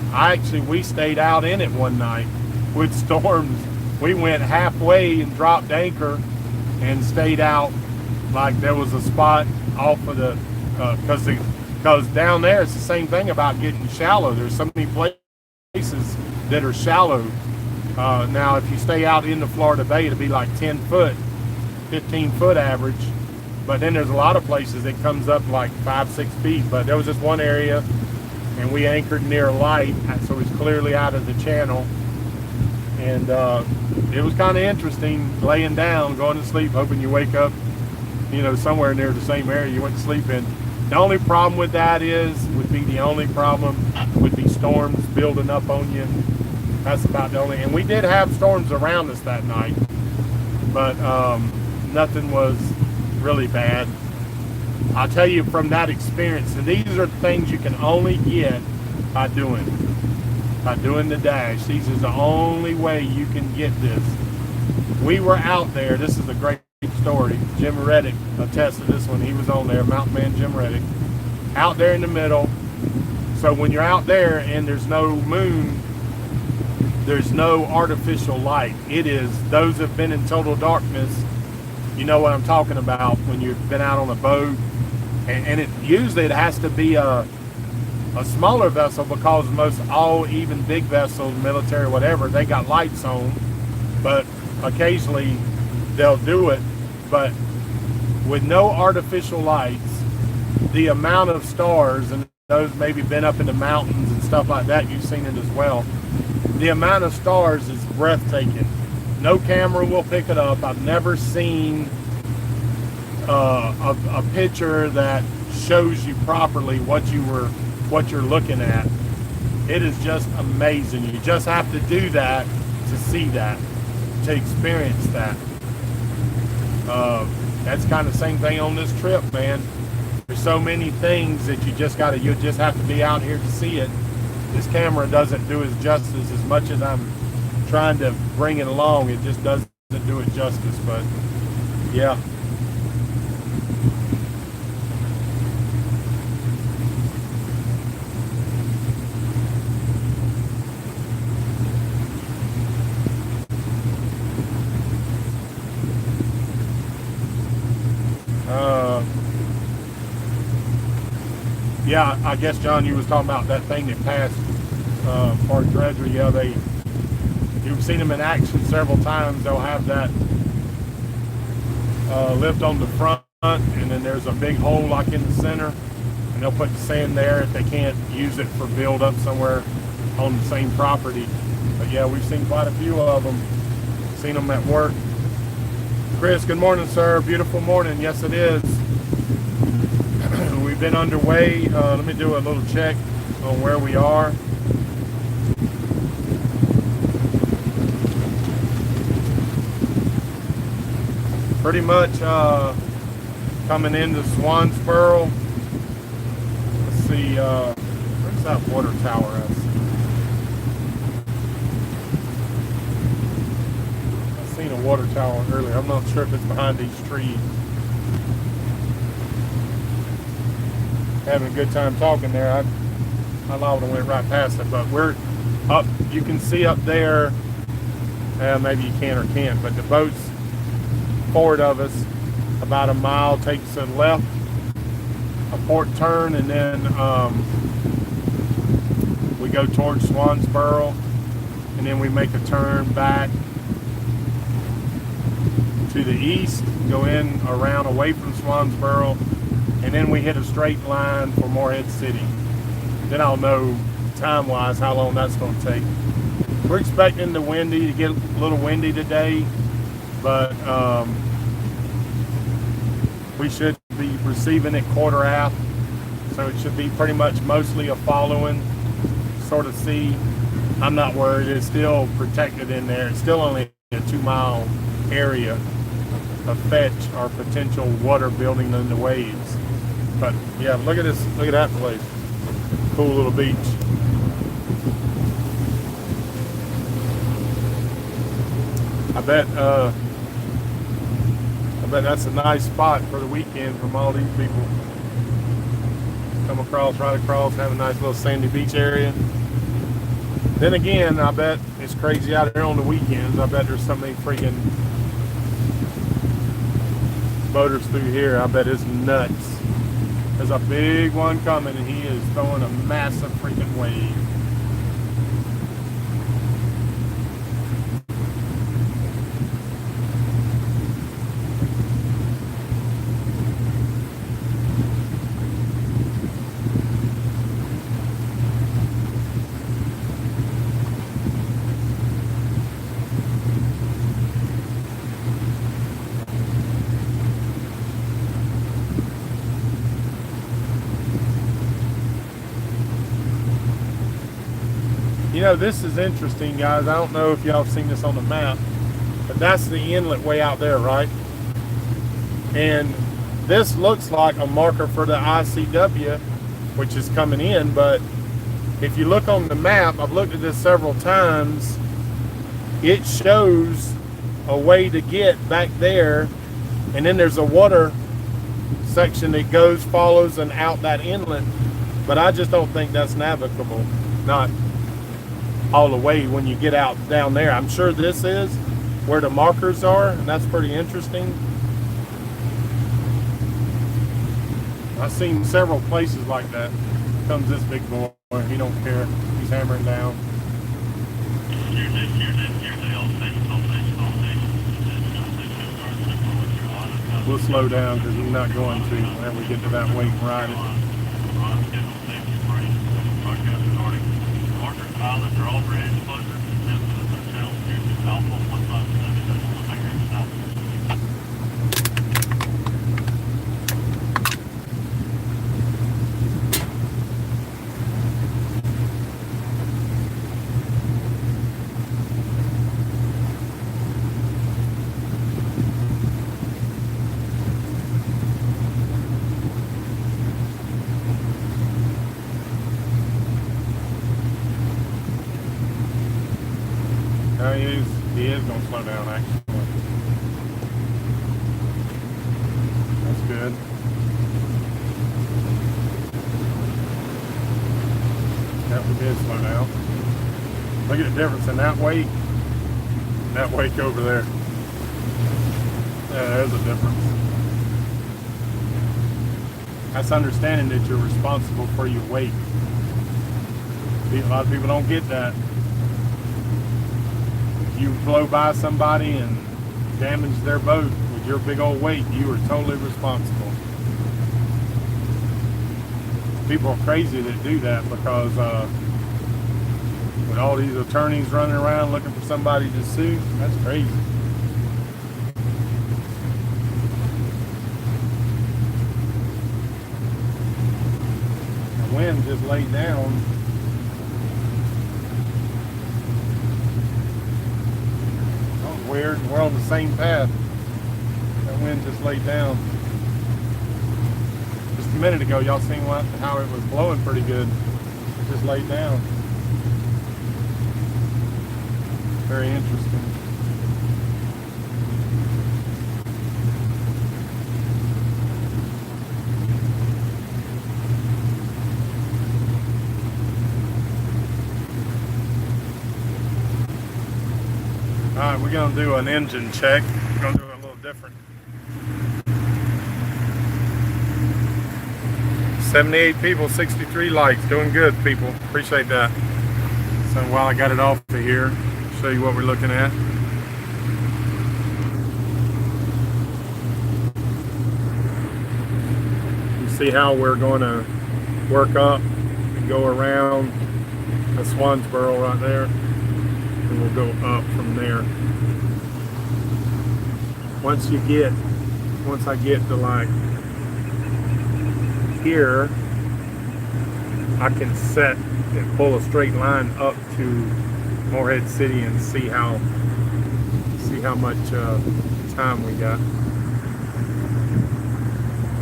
We stayed out in it one night with storms. We went halfway and dropped anchor and stayed out. Like there was a spot off of the, because down there it's the same thing about getting shallow. There's so many places that are shallow. Now if you stay out in the Florida Bay, it'll be like 10 foot, 15 foot average. But then there's a lot of places that comes up like 5-6 feet. But there was this one area, and we anchored near a light, so it's clearly out of the channel. And it was kind of interesting laying down, going to sleep, hoping you wake up, you know, somewhere near the same area you went to sleep in. The only problem with that would be storms building up on you. That's about the only. And we did have storms around us that night, but nothing was really bad. I'll tell you from that experience, and these are things you can only get by doing the dash. These is the only way you can get this. We were out there. This is a great story. Jim Reddick attested to this one. He was on there, Mountain Man Jim Reddick, out there in the middle. So when you're out there and there's no moon, there's no artificial light. It is, those have been in total darkness, you know what I'm talking about when you've been out on a boat. And it usually it has to be a smaller vessel, because most all, even big vessels, military, whatever, they got lights on. But occasionally they'll do it. But with no artificial lights, the amount of stars, and those maybe been up in the mountains and stuff like that, you've seen it as well. The amount of stars is breathtaking. No camera will pick it up. I've never seen a picture that shows you properly what you're looking at. It is just amazing. You just have to do that to see that, to experience that. That's kind of the same thing on this trip, man. There's so many things that you just have to be out here to see it. This camera doesn't do it justice as much as I'm trying to bring it along, it just doesn't do it justice. But yeah. Yeah, I guess, John, you was talking about that thing that passed for dredgery. Yeah, you've seen them in action several times. They'll have that lift on the front, and then there's a big hole like in the center, and they'll put the sand there if they can't use it for build up somewhere on the same property. But yeah, we've seen quite a few of them. Seen them at work. Chris, good morning, sir. Beautiful morning. Yes, it is. We've been underway. Let me do a little check on where we are. Pretty much coming into Swansboro. Let's see, where's that water tower at? I seen a water tower earlier. I'm not sure if it's behind these trees. Having a good time talking there. I would have went right past it, but we're up. You can see up there. Maybe you can or can't, but the boat's forward of us about a mile, takes a left, a port turn, and then we go towards Swansboro, and then we make a turn back to the east, go in around away from Swansboro, and then we hit a straight line for Morehead City. Then I'll know time-wise how long that's going to take. We're expecting the windy to get a little windy today, but we should be receiving it quarter aft, so it should be pretty much mostly a following sort of sea. I'm not worried. It's still protected in there. It's still only a 2-mile area of fetch or potential water building in the waves. But yeah, look at this. Look at that place. Cool little beach. I bet that's a nice spot for the weekend from all these people. Come across, right across, have a nice little sandy beach area. Then again, I bet it's crazy out here on the weekends. I bet there's so many freaking boaters through here. I bet it's nuts. There's a big one coming, and he is throwing a massive freaking wave. You know, this is interesting, guys. I don't know if y'all have seen this on the map, but that's the inlet way out there, right? And this looks like a marker for the ICW, which is coming in, but if you look on the map, I've looked at this several times, it shows a way to get back there, and then there's a water section that goes, follows, and out that inlet, but I just don't think that's navigable. Not all the way when you get out down there. I'm sure this is where the markers are, and that's pretty interesting. I've seen several places like that. Comes this big boy, he don't care, he's hammering down. We'll slow down because we're not going to whenever we get to that weight and ride it. he is going to slow down, actually. That's good. That we did slow down. Look at the difference in that wake and that wake over there. Yeah, there's a difference. That's understanding that you're responsible for your wake. A lot of people don't get that. If you blow by somebody and damage their boat with your big old weight, you are totally responsible. People are crazy that do that because with all these attorneys running around looking for somebody to sue, that's crazy. The wind just laid down. Weird. We're on the same path. That wind just laid down. Just a minute ago, y'all seen how it was blowing pretty good. It just laid down. Very interesting. Alright, we're going to do an engine check. We're going to do it a little different. 78 people, 63 likes. Doing good, people. Appreciate that. So while I got it off of here, I'll show you what we're looking at. You see how we're going to work up and go around the Swansboro right there. And we'll go up from there. Once I get to like here, I can set and pull a straight line up to Morehead City and see how much time we got.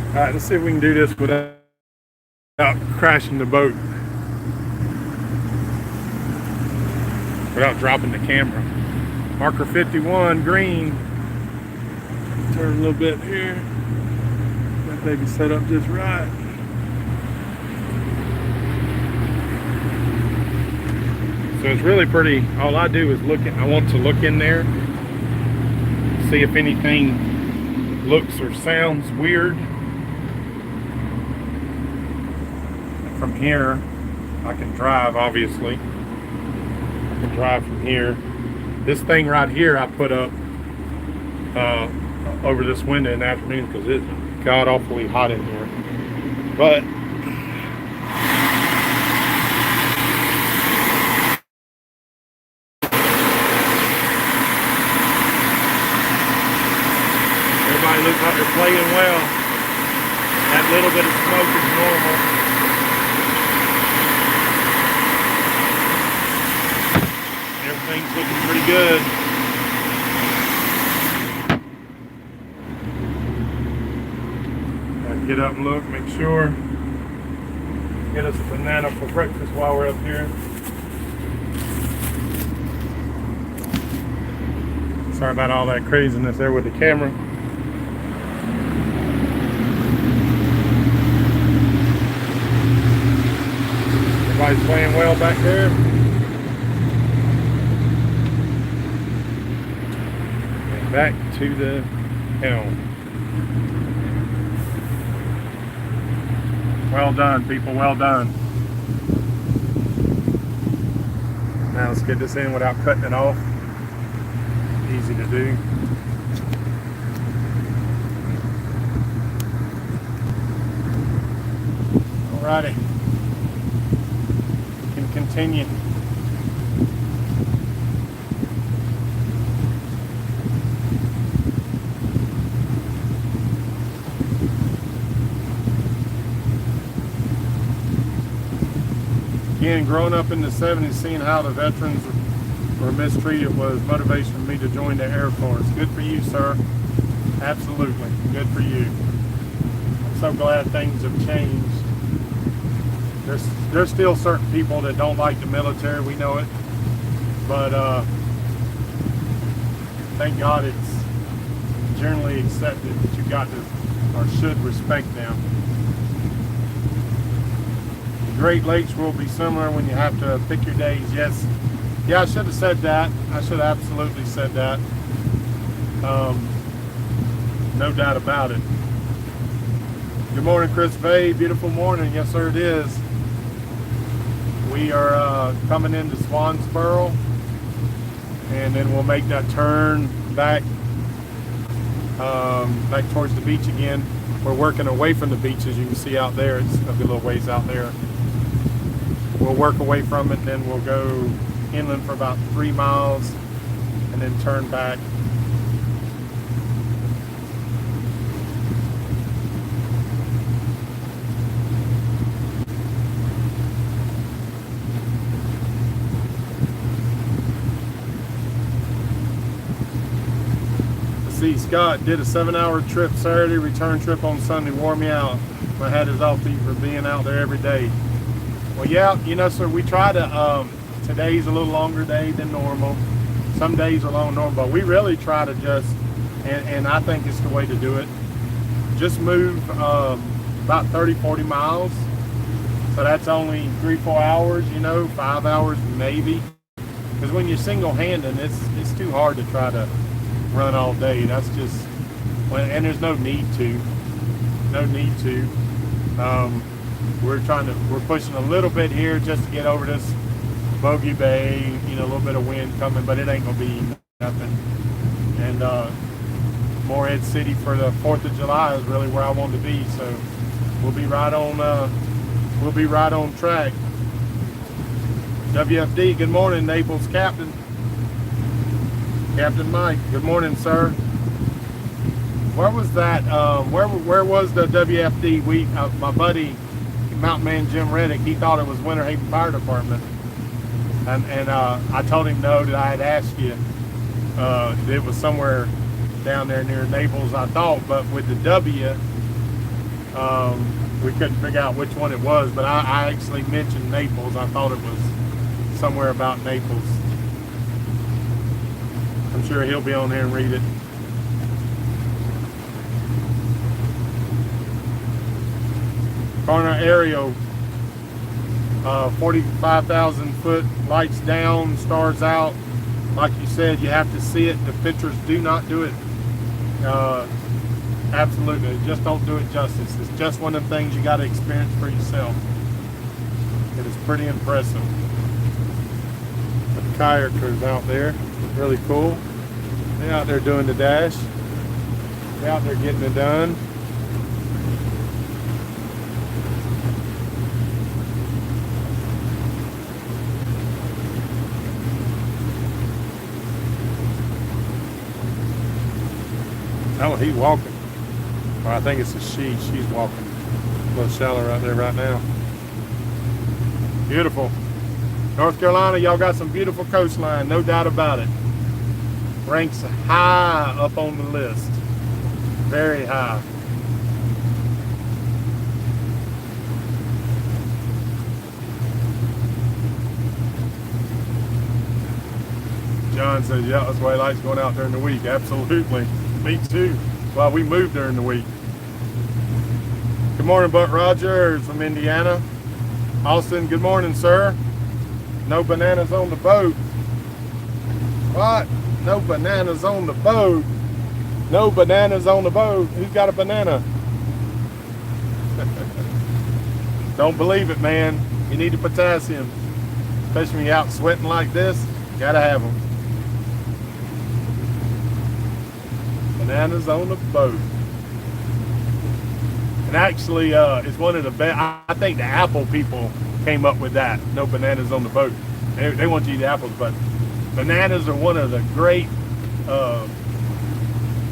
All right, let's see if we can do this without crashing the boat. Without dropping the camera. Marker 51, green. Turn a little bit here. That baby set up just right. So it's really pretty. All I do is I want to look in there, see if anything looks or sounds weird. From here, I can drive, obviously. Drive from here. This thing right here I put up over this window in the afternoon because it's god awfully hot in here. But everybody looks like they're playing well. That little bit of smoke is normal. Everything's looking pretty good. Gotta get up and look, make sure. Get us a banana for breakfast while we're up here. Sorry about all that craziness there with the camera. Everybody's playing well back there. Back to the helm. Well done, people, well done. Now let's get this in without cutting it off. Easy to do. Alrighty. We can continue. Again, growing up in the 70s, seeing how the veterans were mistreated was motivation for me to join the Air Force. Good for you, sir. Absolutely. Good for you. I'm so glad things have changed. There's still certain people that don't like the military, we know it. But thank God it's generally accepted that you got to or should respect them. The Great Lakes will be similar when you have to pick your days. Yes, yeah, I should have said that. I should have absolutely said that. No doubt about it. Good morning, Chris Vay. Beautiful morning. Yes, sir, it is. We are coming into Swansboro, and then we'll make that turn back back towards the beach again. We're working away from the beach, as you can see out there. It's a little ways out there. We'll work away from it, and then we'll go inland for about 3 miles, and then turn back. See, Scott did a 7-hour trip Saturday, return trip on Sunday. Wore me out. My hat is off to you for being out there every day. Well, yeah, you know, sir, we try to, today's a little longer day than normal. Some days are longer than normal, but we really try to just, and I think it's the way to do it, just move about 30, 40 miles. So that's only 3-4 hours, you know, 5 hours maybe. Because when you're single-handed, it's too hard to try to run all day. That's just, and there's no need to. We're pushing a little bit here just to get over this Bogey Bay, you know, a little bit of wind coming, but it ain't gonna be nothing. And Morehead City for the 4th of July is really where I want to be, so we'll be right on track. WFD, good morning, Naples Captain. Captain Mike, good morning, sir. Where was that? Where was the WFD? My buddy, Mountain Man Jim Reddick, he thought it was Winter Haven Fire Department, and I told him no, that I had asked you. It was somewhere down there near Naples, I thought, but with the W, we couldn't figure out which one it was. But I actually mentioned Naples. I thought it was somewhere about Naples. I'm sure he'll be on there and read it. Corner aerial, 45,000 foot, lights down, stars out. Like you said, you have to see it. The pictures do not do it. Absolutely, just don't do it justice. It's just one of the things you got to experience for yourself. It is pretty impressive. The kayakers out there. Really cool. They're out there doing the dash. They're out there getting it done. Oh, he's walking. Or I think it's a she. She's walking. A little shallow right there right now. Beautiful. North Carolina, y'all got some beautiful coastline, no doubt about it. Ranks high up on the list. Very high. John says, yeah, that's why he likes going out during the week. Absolutely. Me too. Well, we moved during the week. Good morning, Buck Rogers from Indiana. Austin, good morning, sir. No bananas on the boat. What? No bananas on the boat. No bananas on the boat. Who's got a banana? Don't believe it, man. You need the potassium. Especially when you're out sweating like this. Gotta have them. Bananas on the boat. And actually, it's one of the best. I think the Apple people came up with that. No bananas on the boat. They want you to eat apples, but bananas are one of the great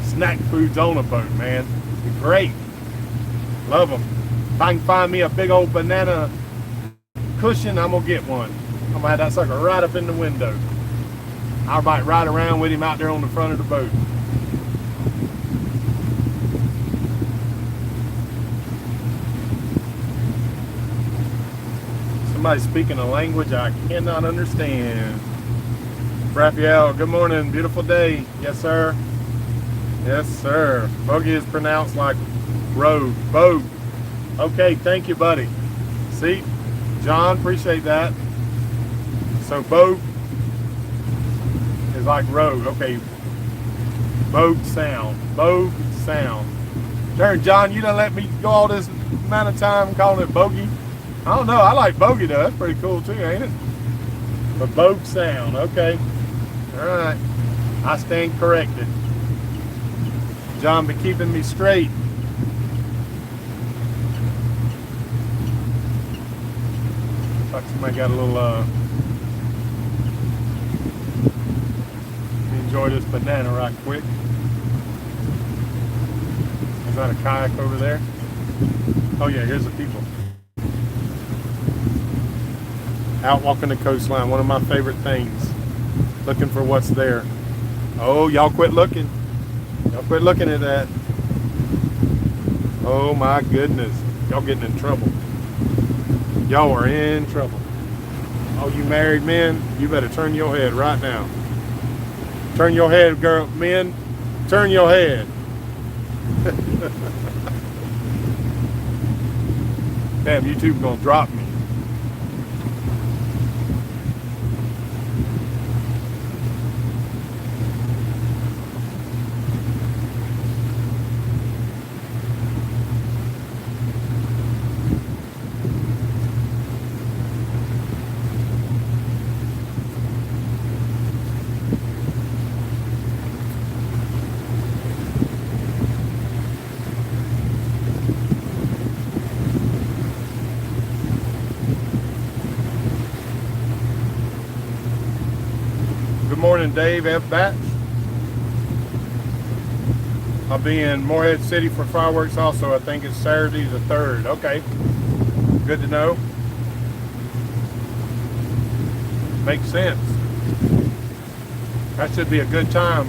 snack foods on a boat, man. They're great. Love them. If I can find me a big old banana cushion, I'm going to get one. I'm going to have that sucker right up in the window. I might ride around with him out there on the front of the boat. Somebody speaking a language I cannot understand. Raphael, good morning. Beautiful day. Yes, sir. Yes, sir. Bogey is pronounced like road. Bogue. Okay, thank you, buddy. See, John, appreciate that. So Bogue is like road. Okay. Bogue sound. Bogue sound. Darn, John, you done let me go all this amount of time calling it bogey. I don't know. I like bogey though. That's pretty cool too, ain't it? But Bogue sound. Okay. All right. I stand corrected. John be keeping me straight. Looks like somebody got a little let me enjoy this banana right quick. Is that a kayak over there? Oh yeah, here's the people. Out walking the coastline, one of my favorite things. Looking for what's there. Oh, y'all quit looking. Y'all quit looking at that. Oh my goodness. Y'all getting in trouble. Y'all are in trouble. Oh, you married men, you better turn your head right now. Turn your head, girl, men. Turn your head. Damn, YouTube gonna drop me. Morning, Dave F. Batch. I'll be in Morehead City for fireworks also. I think it's Saturday the 3rd. Okay. Good to know. Makes sense. That should be a good time.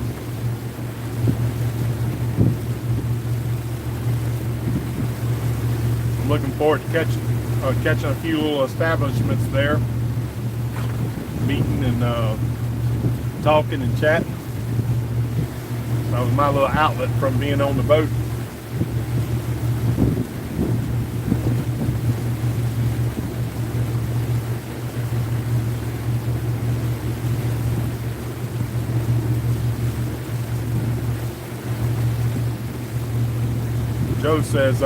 I'm looking forward to catching a few little establishments there. Meeting and talking and chatting. That was my little outlet from being on the boat. Joe says,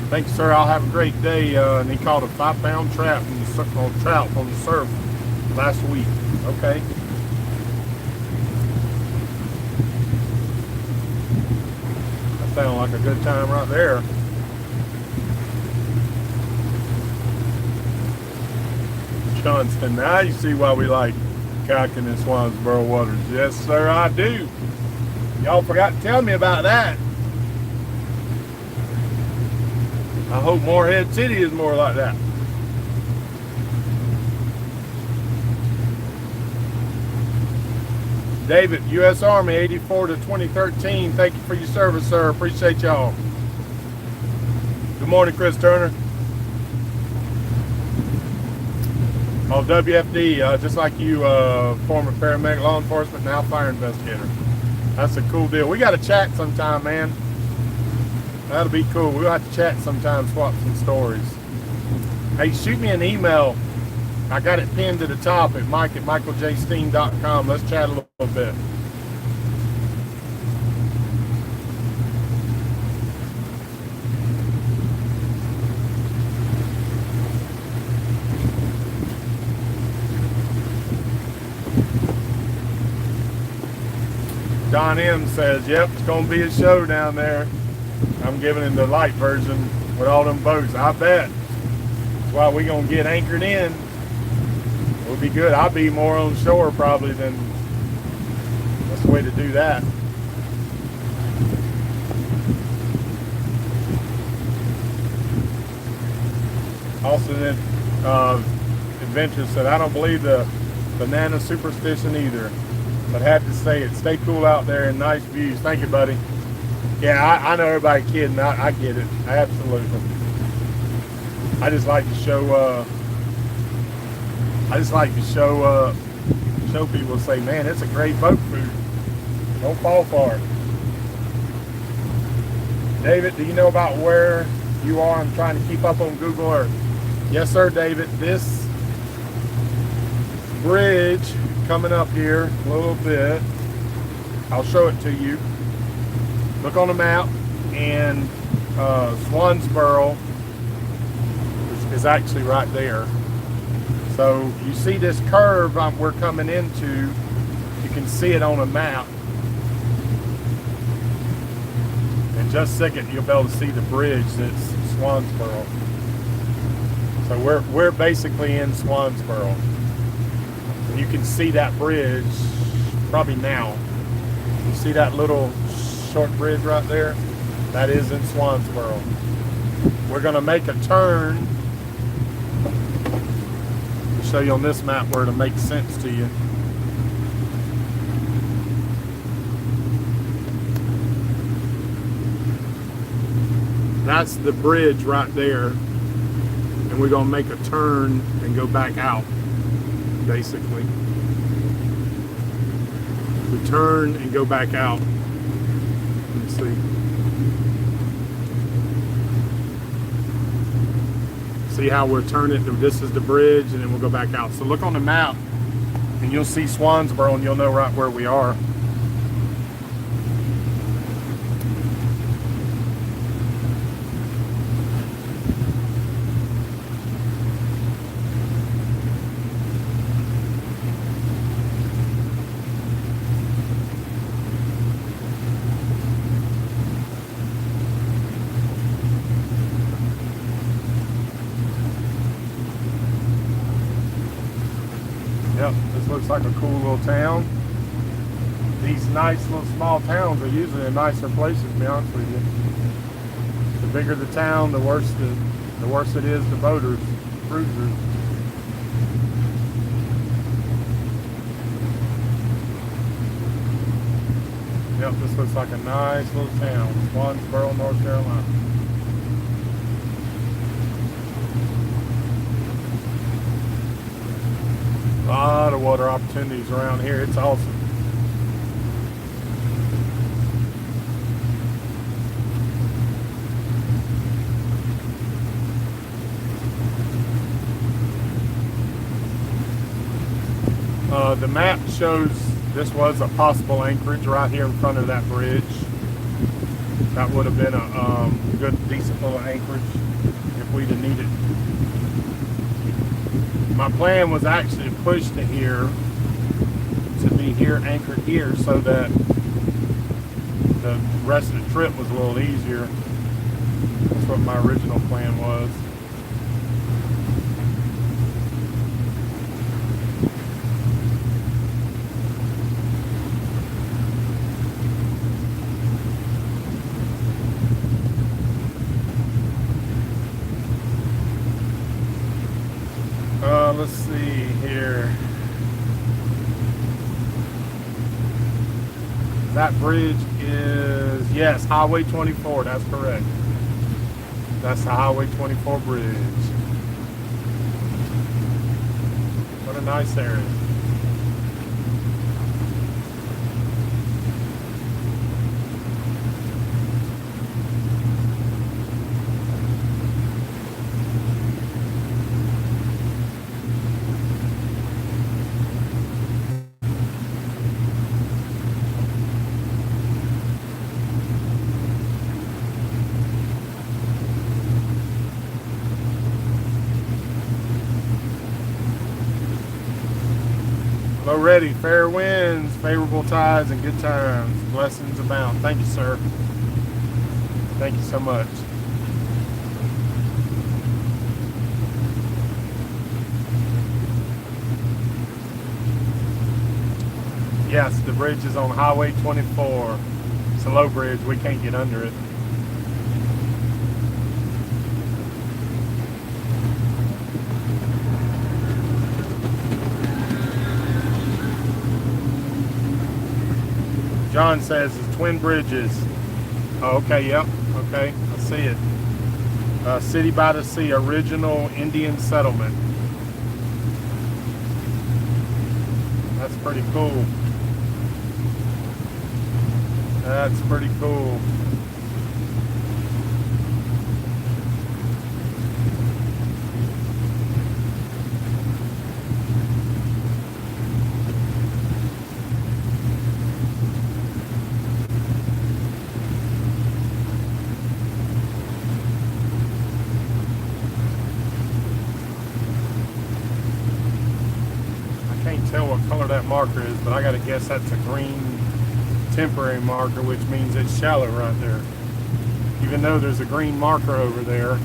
thanks sir, I'll have a great day. And he caught a 5-pound trout on the surf last week. Okay. Sound like a good time right there. Johnston, now you see why we like kayaking in Swansboro waters. Yes, sir, I do. Y'all forgot to tell me about that. I hope Morehead City is more like that. David, U.S. Army, 84 to 2013. Thank you for your service, sir. Appreciate y'all. Good morning, Chris Turner. Oh, WFD, just like you, former paramedic, law enforcement, now fire investigator. That's a cool deal. We got to chat sometime, man. That'll be cool. We'll have to chat sometime, swap some stories. Hey, shoot me an email. I got it pinned to the top at mike@michaeljsteen.com. Let's chat a little bit. Don M says, yep, it's going to be a show down there. I'm giving him the light version with all them boats. I bet. That's why we're going to get anchored in. It'll be good. I'll be more on shore probably than that's the way to do that. Austin Adventure said, I don't believe the banana superstition either, but had to say it. Stay cool out there and nice views. Thank you, buddy. Yeah, I know everybody kidding. I get it. Absolutely. I just like to show show people, say, man, it's a great boat food. Don't fall for it. David, do you know about where you are? I'm trying to keep up on Google Earth. Yes, sir, David. This bridge coming up here a little bit, I'll show it to you. Look on the map, and Swansboro is actually right there. So you see this curve we're coming into, you can see it on a map. In just a second, you'll be able to see the bridge that's Swansboro. So we're basically in Swansboro. And you can see that bridge probably now. You see that little short bridge right there? That is in Swansboro. We're going to make a turn. I'll show you on this map where it'll make sense to you. That's the bridge right there. And we're going to make a turn and go back out, basically. We turn and go back out. Let's see. See how we're turning? This is the bridge, and then we'll go back out. So look on the map, and you'll see Swansboro, and you'll know right where we are. Yep, this looks like a cool little town. These nice little small towns are usually in nicer places, to be honest with you. The bigger the town, the worse it is to boaters, cruisers. Yep, this looks like a nice little town, Swansboro, North Carolina. A lot of water opportunities around here. It's awesome. The map shows this was a possible anchorage right here in front of that bridge. That would have been a good, decent little anchorage if we'd have needed. My plan was actually to push to here, to be here, anchored here, so that the rest of the trip was a little easier. That's what my original plan was. Let's see here. That bridge is, yes, Highway 24, that's correct. That's the Highway 24 bridge. What a nice area. Already, fair winds, favorable tides, and good times. Blessings abound. Thank you, sir. Thank you so much. Yes, the bridge is on Highway 24. It's a low bridge. We can't get under it. John says it's twin bridges. Oh, okay, yep, okay, I see it. City by the Sea, original Indian settlement. That's pretty cool. That's pretty cool. Tell what color that marker is, but I gotta guess that's a green temporary marker, which means it's shallow right there. Even though there's a green marker over there,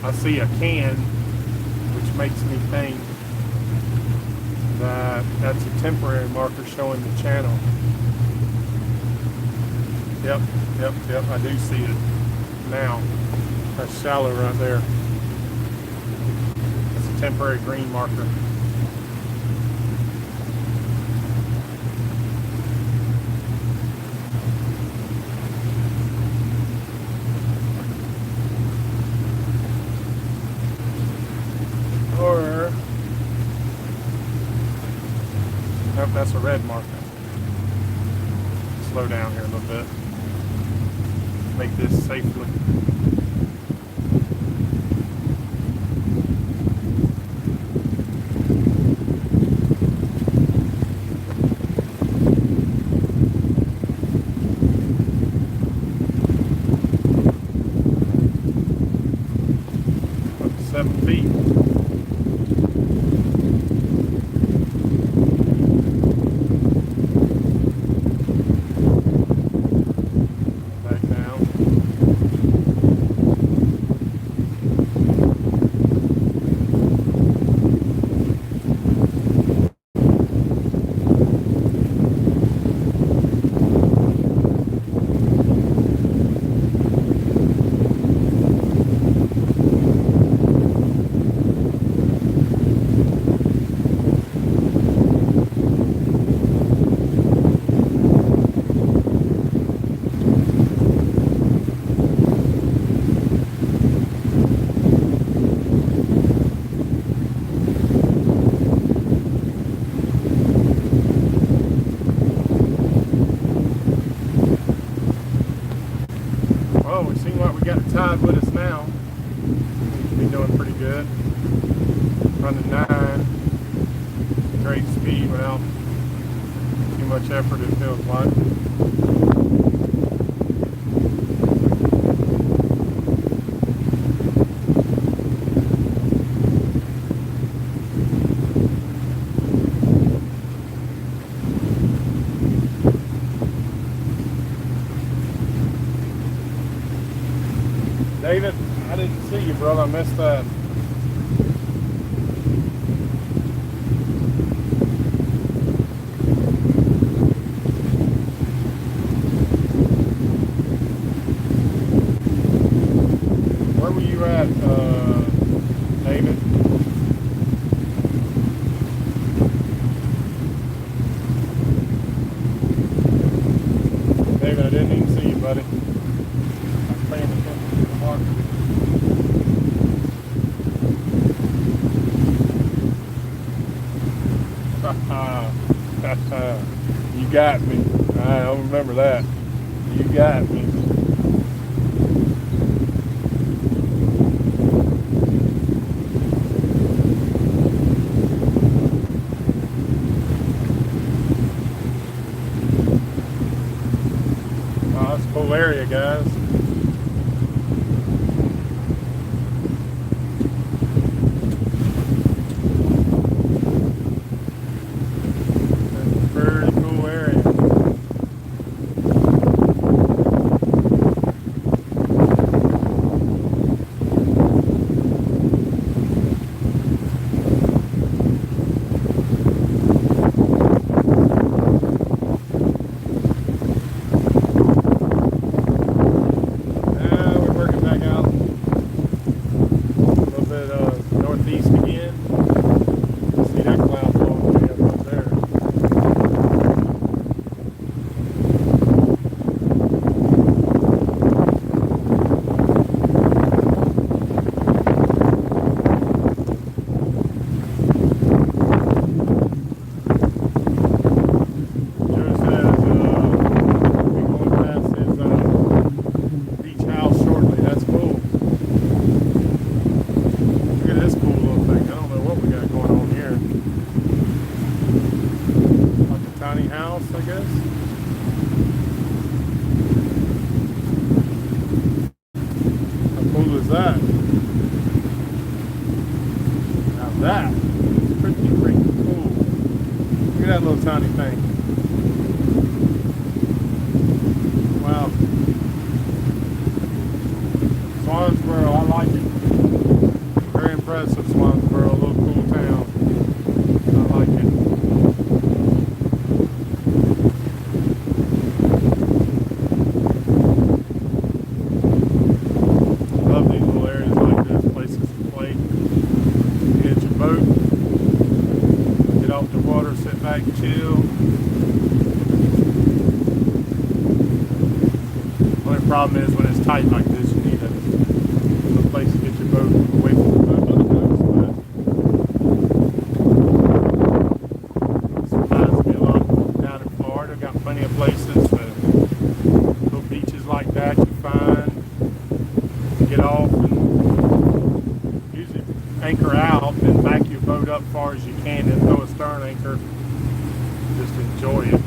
I see a can, which makes me think that that's a temporary marker showing the channel. Yep, I do see it now. That's shallow right there. That's a temporary green marker. Nope, that's a red marker. Slow down here a little bit. Make this safely. Up to 7 feet. Well, we seem like we got a tide with us now. Seems to be doing pretty good. Running 9. Great speed without too much effort, it feels like. David, I didn't see you, brother. I missed that. Where were you at, David? David, I didn't even see you, buddy. I'm paying attention to the marker. You got me. I don't remember that. You got me. Oh, that's a cool area, guys. That is pretty freaking cool. Look at that little tiny thing. Wow. Swansboro, I like it. Very impressive, Swansboro, a little cool town. I like it. Love these little areas like this, places to play. Get your boat, get off the water, sit back, chill. Only problem is when it's tight like this, you need a place to get your boat away from the boat. This reminds me a lot down in Florida. Got plenty of places, little beaches like that you find. Get off and usually anchor out and back your boat up as far as you can and throw a stern anchor. Just enjoy it.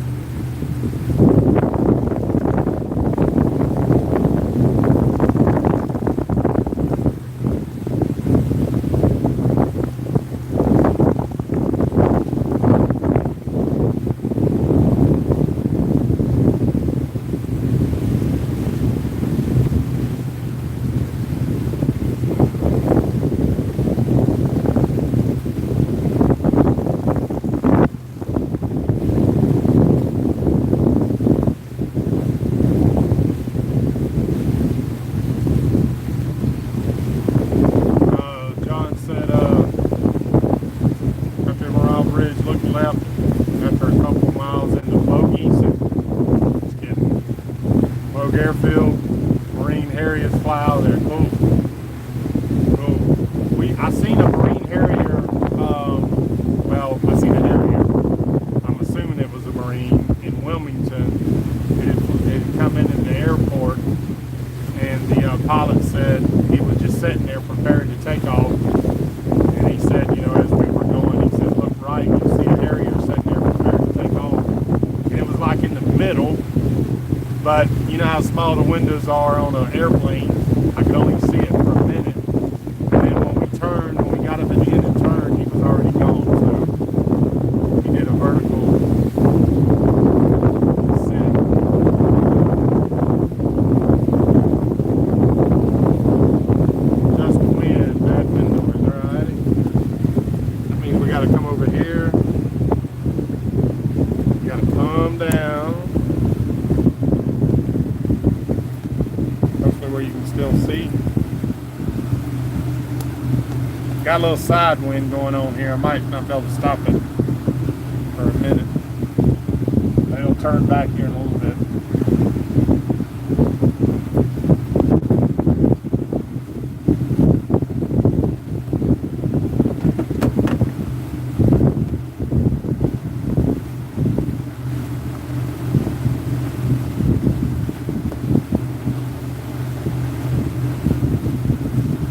Airfield, Marine Harriers fly out of there. Cool. Cool. I seen a Marine Harrier, well, I seen a Harrier. I'm assuming it was a Marine in Wilmington. It had come into the airport, and the pilot said he was just sitting there preparing to take off. And he said, you know, as we were going, he said, look right, you see a Harrier sitting there preparing to take off. And it was like in the middle. But you know how small the windows are on an airplane. I could only see it for a minute. And then when we got up at the end of the turn, he was already gone. So he did a vertical descent. Just wind, bad wind noise, alrighty. That means we gotta come over here. We gotta calm down. Where you can still see. Got a little side wind going on here. I might not be able to stop it for a minute. It'll turn back here in a little bit.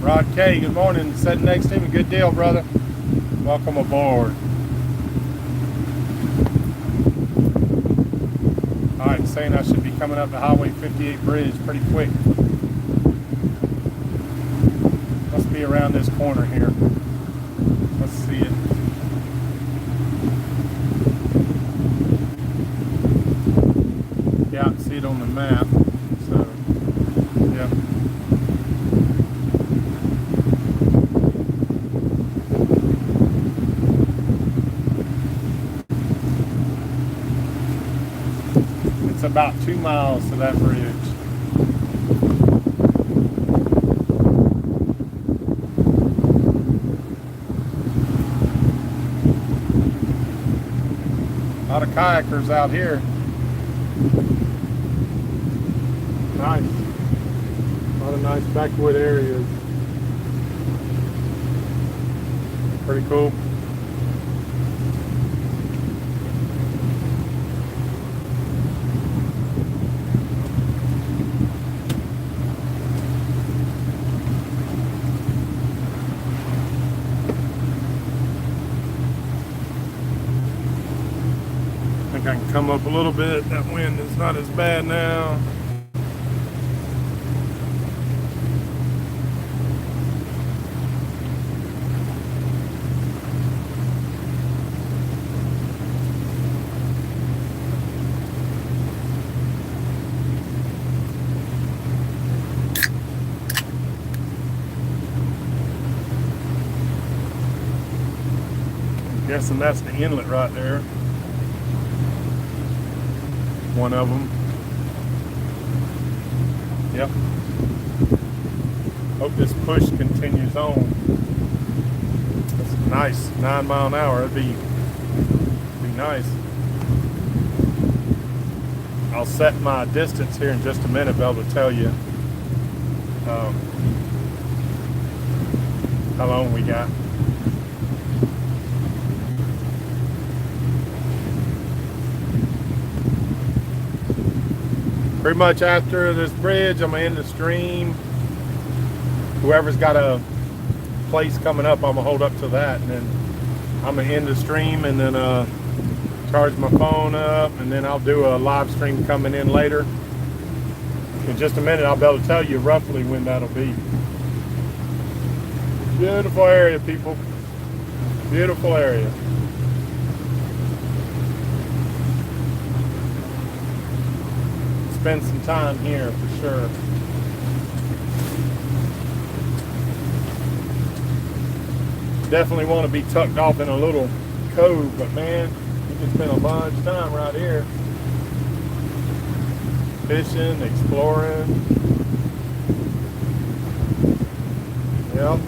Rod K, good morning. Sitting next to me, good deal, brother. Welcome aboard. Alright, saying I should be coming up the Highway 58 bridge pretty quick. Must be around this corner here. Let's see it. Yeah, I can see it on the map. So, yeah. It's about 2 miles to that bridge. A lot of kayakers out here. Nice. A lot of nice backwood areas. Pretty cool. I can come up a little bit. That wind is not as bad now. Guessing that's the inlet right there. One of them. Yep. Hope this push continues on. That's a nice 9 mile an hour. It'd be nice. I'll set my distance here in just a minute, be able to tell you how long we got. Pretty much after this bridge, I'm gonna end the stream. Whoever's got a place coming up, I'm gonna hold up to that, and then I'm gonna end the stream, and then charge my phone up, and then I'll do a live stream coming in later. In just a minute, I'll be able to tell you roughly when that'll be. Beautiful area, people. Beautiful area. Spend some time here for sure. Definitely want to be tucked off in a little cove, but man, you can spend a bunch of time right here. Fishing, exploring. Yep.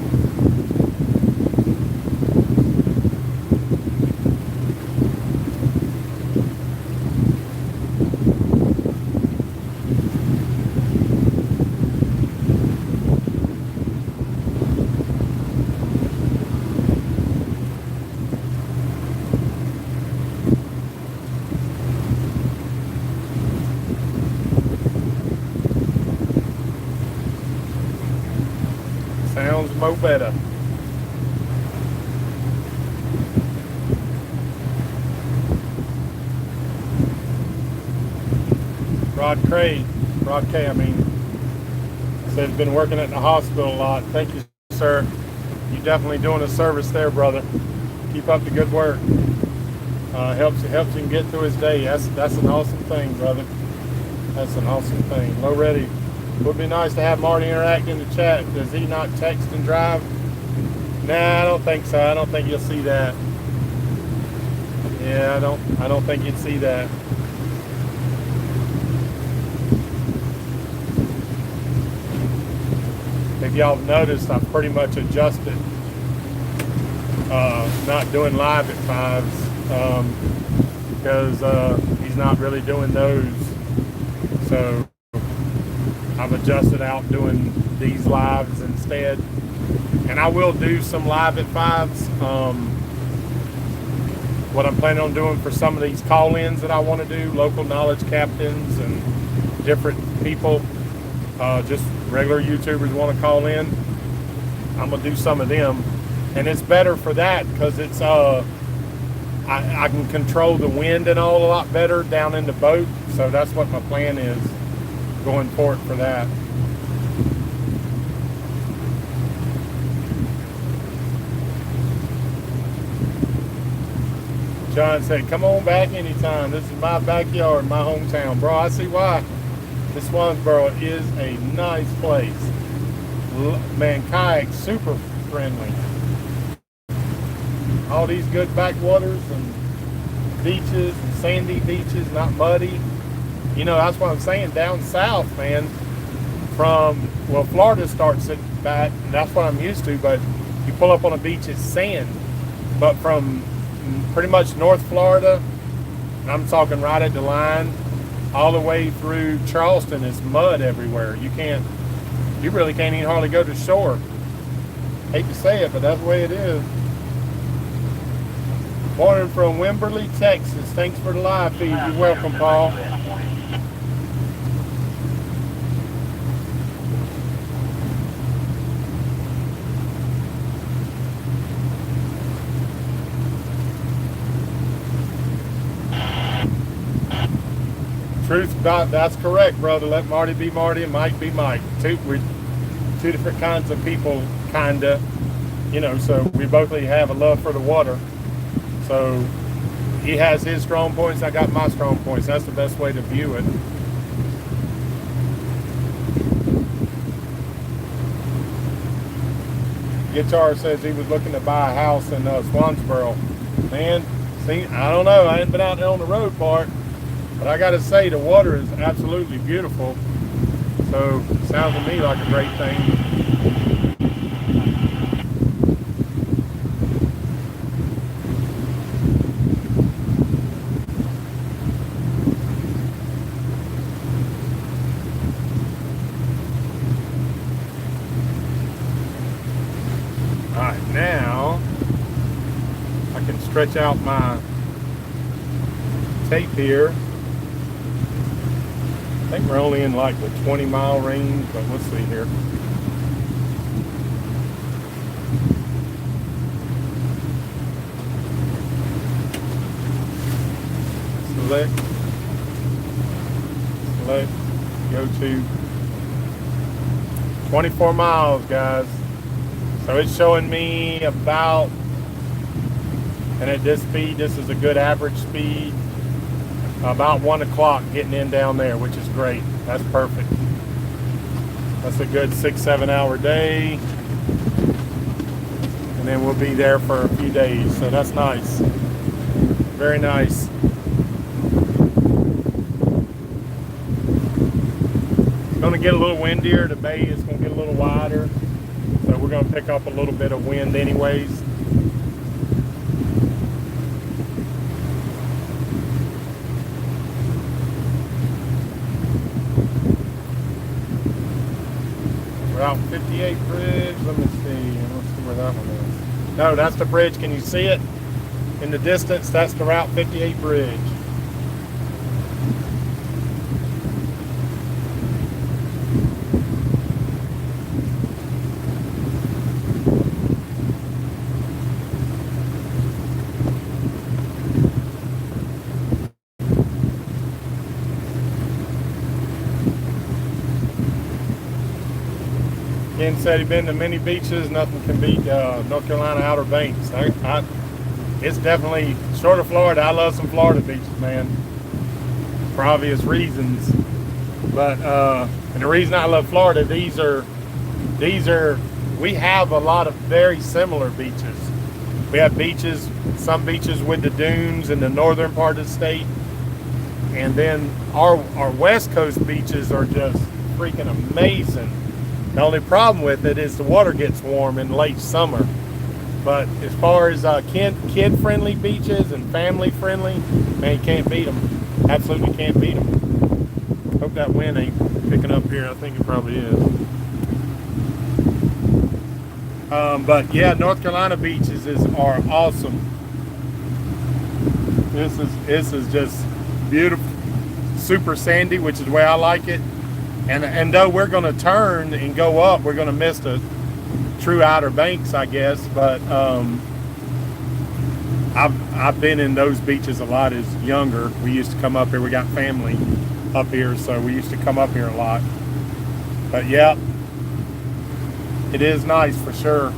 Sounds mo better. Rod K, I mean, said he's been working at the hospital a lot. Thank you, sir. You definitely doing a service there, brother. Keep up the good work. Helps him get through his day. That's an awesome thing, brother. That's an awesome thing. Low ready. Would be nice to have Marty interact in the chat. Does he not text and drive? Nah, I don't think so. I don't think you'll see that. Yeah, I don't think you'd see that. If y'all noticed, I've pretty much adjusted not doing live at 5s because he's not really doing those. So I've adjusted out doing these lives instead. And I will do some live at 5s. What I'm planning on doing for some of these call-ins that I want to do, local knowledge captains and different people, just regular YouTubers want to call in, I'm going to do some of them. And it's better for that because it's I can control the wind and all a lot better down in the boat. So that's what my plan is going forward for that. John said, come on back anytime. This is my backyard, my hometown. Bro, I see why. This Swansboro is a nice place. Man, kayak's super friendly. All these good backwaters and beaches and sandy beaches, not muddy. You know, that's what I'm saying. Down south, man, well, Florida starts it back, and that's what I'm used to, but you pull up on a beach, it's sand. But from pretty much North Florida, and I'm talking right at the line, all the way through Charleston, is mud everywhere. You really can't even hardly go to shore. Hate to say it, but that's the way it is. Morning from Wimberley, Texas. Thanks for the live feed. You're welcome, Paul. Truth about that's correct, brother. Let Marty be Marty and Mike be Mike. We're two different kinds of people, kinda. You know, so we both have a love for the water. So he has his strong points, I got my strong points. That's the best way to view it. Guitar says he was looking to buy a house in Swansboro. Man, see, I don't know. I ain't been out there on the road part, but I gotta say the water is absolutely beautiful. So sounds to me like a great thing. All right, now I can stretch out my tape here. I think we're only in like the 20-mile range, but let's see here. Select, go to 24 miles, guys. So it's showing me about, and at this speed, this is a good average speed, about 1 o'clock getting in down there, which is great. That's perfect. That's a good 6-7 hour day. And then we'll be there for a few days. So that's nice. Very nice. It's going to get a little windier. The bay is going to get a little wider. So we're going to pick up a little bit of wind anyways. Route 58 bridge. Let me see. Let's see where that one is. No, that's the bridge. Can you see it in the distance? That's the Route 58 bridge. Ken said he'd been to many beaches. Nothing can beat North Carolina Outer Banks. It's definitely, short of Florida, I love some Florida beaches, man, for obvious reasons. But and the reason I love Florida, we have a lot of very similar beaches. We have beaches, some beaches with the dunes in the northern part of the state, and then our West Coast beaches are just freaking amazing. The only problem with it is the water gets warm in late summer. But as far as kid-friendly beaches and family-friendly, man, you can't beat them. Absolutely can't beat them. Hope that wind ain't picking up here. I think it probably is. But yeah, North Carolina beaches are awesome. This is just beautiful, super sandy, which is the way I like it. And though we're going to turn and go up, we're going to miss the true Outer Banks, I guess. But I've been in those beaches a lot as younger. We used to come up here. We got family up here, so we used to come up here a lot. But yeah, it is nice for sure.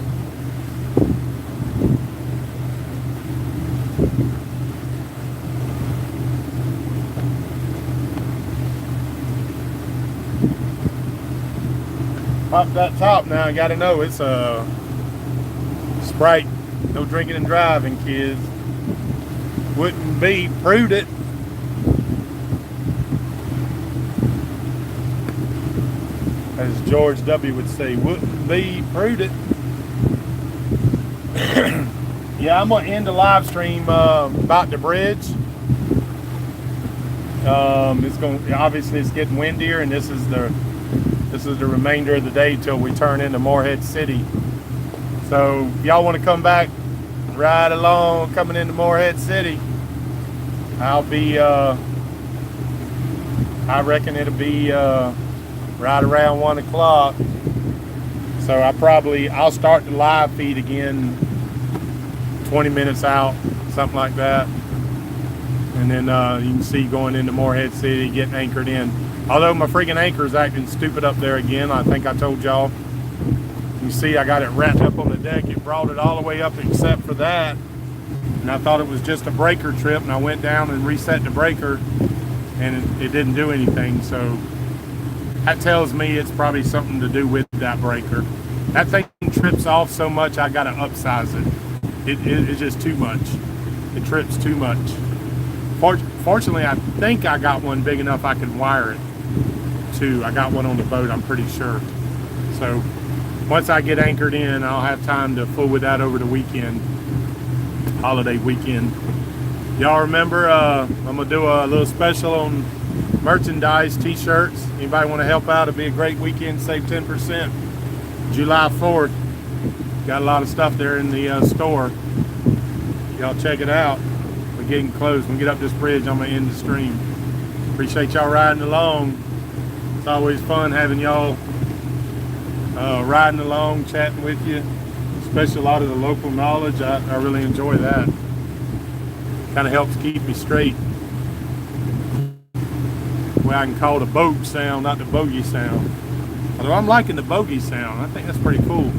Pop that top now. You got to know it's a Sprite. No drinking and driving, kids. Wouldn't be prudent. As George W. would say, wouldn't be prudent. Yeah, I'm gonna end the live stream about the bridge. It's going obviously it's getting windier, and this is the remainder of the day till we turn into Morehead City. So y'all want to come back, ride along, coming into Morehead City, I'll be I reckon it'll be right around 1 o'clock. So I'll start the live feed again 20 minutes out, something like that. And then you can see going into Morehead City, getting anchored in. Although my freaking anchor is acting stupid up there again. I think I told y'all. You see I got it wrapped up on the deck. It brought it all the way up except for that. And I thought it was just a breaker trip, and I went down and reset the breaker, and it didn't do anything. So that tells me it's probably something to do with that breaker. That thing trips off so much I got to upsize it. It's just too much. it trips too much. Fortunately, I think I got one big enough I can wire it to. I got one on the boat, I'm pretty sure. So once I get anchored in, I'll have time to fool with that over the weekend, holiday weekend. Y'all remember, I'm gonna do a little special on merchandise, t-shirts. Anybody want to help out? It'll be a great weekend, save 10%. July 4th, got a lot of stuff there in the store. Y'all check it out. We're getting close. When we get up this bridge, I'm gonna end the stream. Appreciate y'all riding along. It's always fun having y'all riding along, chatting with you, especially a lot of the local knowledge. I really enjoy that. Kind of helps keep me straight. Well, I can call the boat sound, not the bogey sound. Although I'm liking the bogey sound. I think that's pretty cool.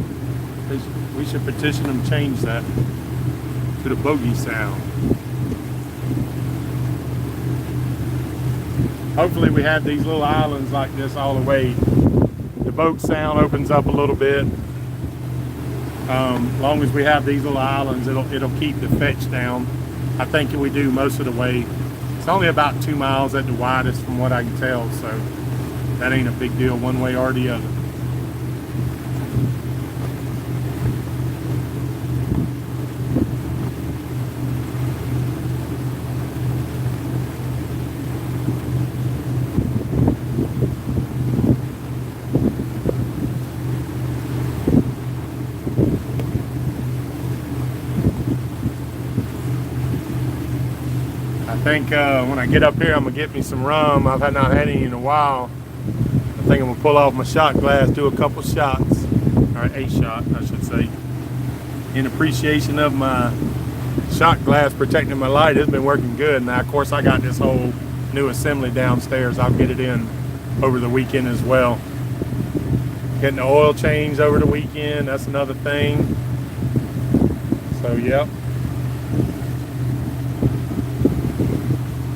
We should petition them to change that to the bogey sound. Hopefully we have these little islands like this all the way. The boat sound opens up a little bit. As long as we have these little islands, it'll keep the fetch down. I think we do most of the way. It's only about 2 miles at the widest from what I can tell, so that ain't a big deal one way or the other. I think when I get up here, I'm gonna get me some rum. I've not had any in a while. I think I'm gonna pull off my shot glass, do a couple shots, or a shot, I should say, in appreciation of my shot glass protecting my light. It's been working good. Now, of course, I got this whole new assembly downstairs. I'll get it in over the weekend as well. Getting the oil changed over the weekend, that's another thing. So, yep.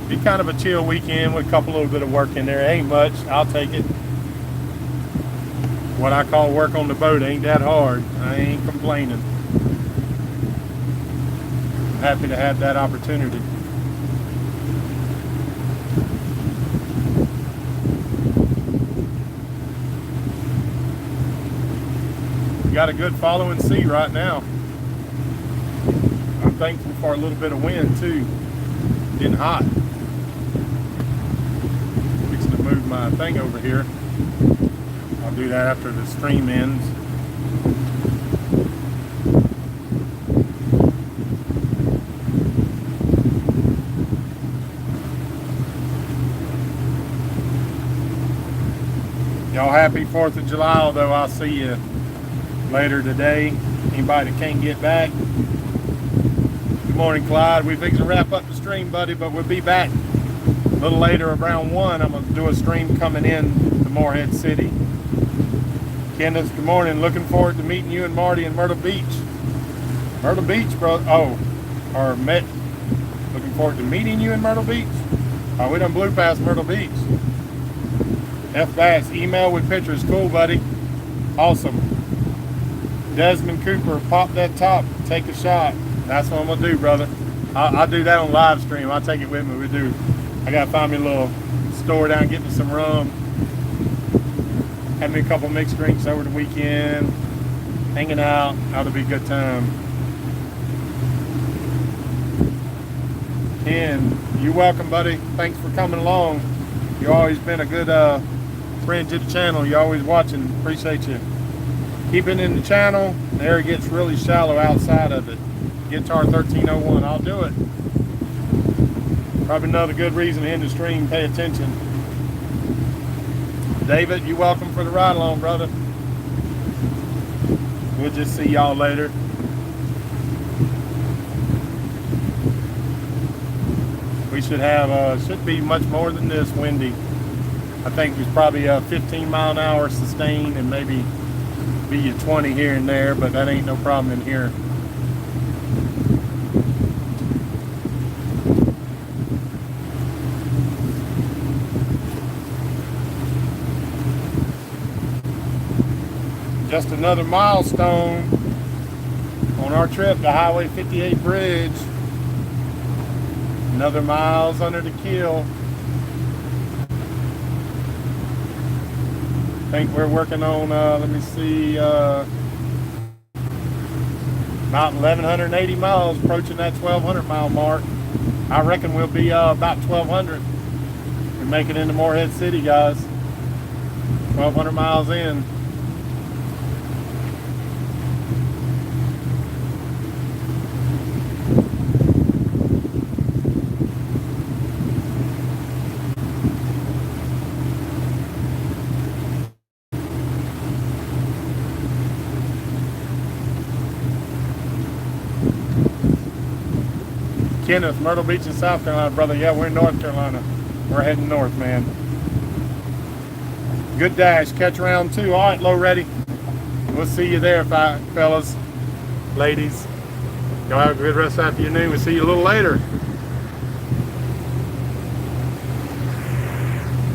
Be kind of a chill weekend with a little bit of work in there. Ain't much, I'll take it. What I call work on the boat ain't that hard. I ain't complaining. I'm happy to have that opportunity. We got a good following sea right now. I'm thankful for a little bit of wind too. Getting hot. Fixing to move my thing over here. I'll do that after the stream ends. Y'all happy 4th of July, although I'll see you later today. Anybody that can't get back. Good morning, Clyde. We fixing to wrap up the stream, buddy, but we'll be back a little later around 1. I'm going to do a stream coming in to Morehead City. Candace, good morning. Looking forward to meeting you and Marty in Myrtle Beach. Myrtle Beach, bro. Oh, or met. Looking forward to meeting you in Myrtle Beach. Oh, we done blew past Myrtle Beach. F Bass, email with pictures. Cool, buddy. Awesome. Desmond Cooper, pop that top, take a shot. That's what I'm gonna do, brother. I'll do that on live stream. I'll take it with me. We do. I gotta find me a little store down, get me some rum. Have me a couple mixed drinks over the weekend. Hanging out. That'll be a good time. Ken, you're welcome, buddy. Thanks for coming along. You've always been a good friend to the channel. You're always watching. Appreciate you. Keeping in the channel. The area gets really shallow outside of it. Guitar 1301. I'll do it. Probably another good reason to end the stream. Pay attention. David, you're welcome for the ride along, brother. We'll just see y'all later. We should have, should be much more than this windy. I think it's probably a 15 mile an hour sustained and maybe be a 20 here and there, but that ain't no problem in here. Just another milestone on our trip to Highway 58 Bridge. Another miles under the keel. I think we're working on, let me see, about 1,180 miles, approaching that 1,200 mile mark. I reckon we'll be about 1,200 and make it into Morehead City, guys. 1,200 miles in. Kenneth, Myrtle Beach in South Carolina, brother. Yeah, we're in North Carolina. We're heading north, man. Good dash. Catch round 2. All right, low ready. We'll see you there, fellas, ladies. Y'all have a good rest of the afternoon. We'll see you a little later.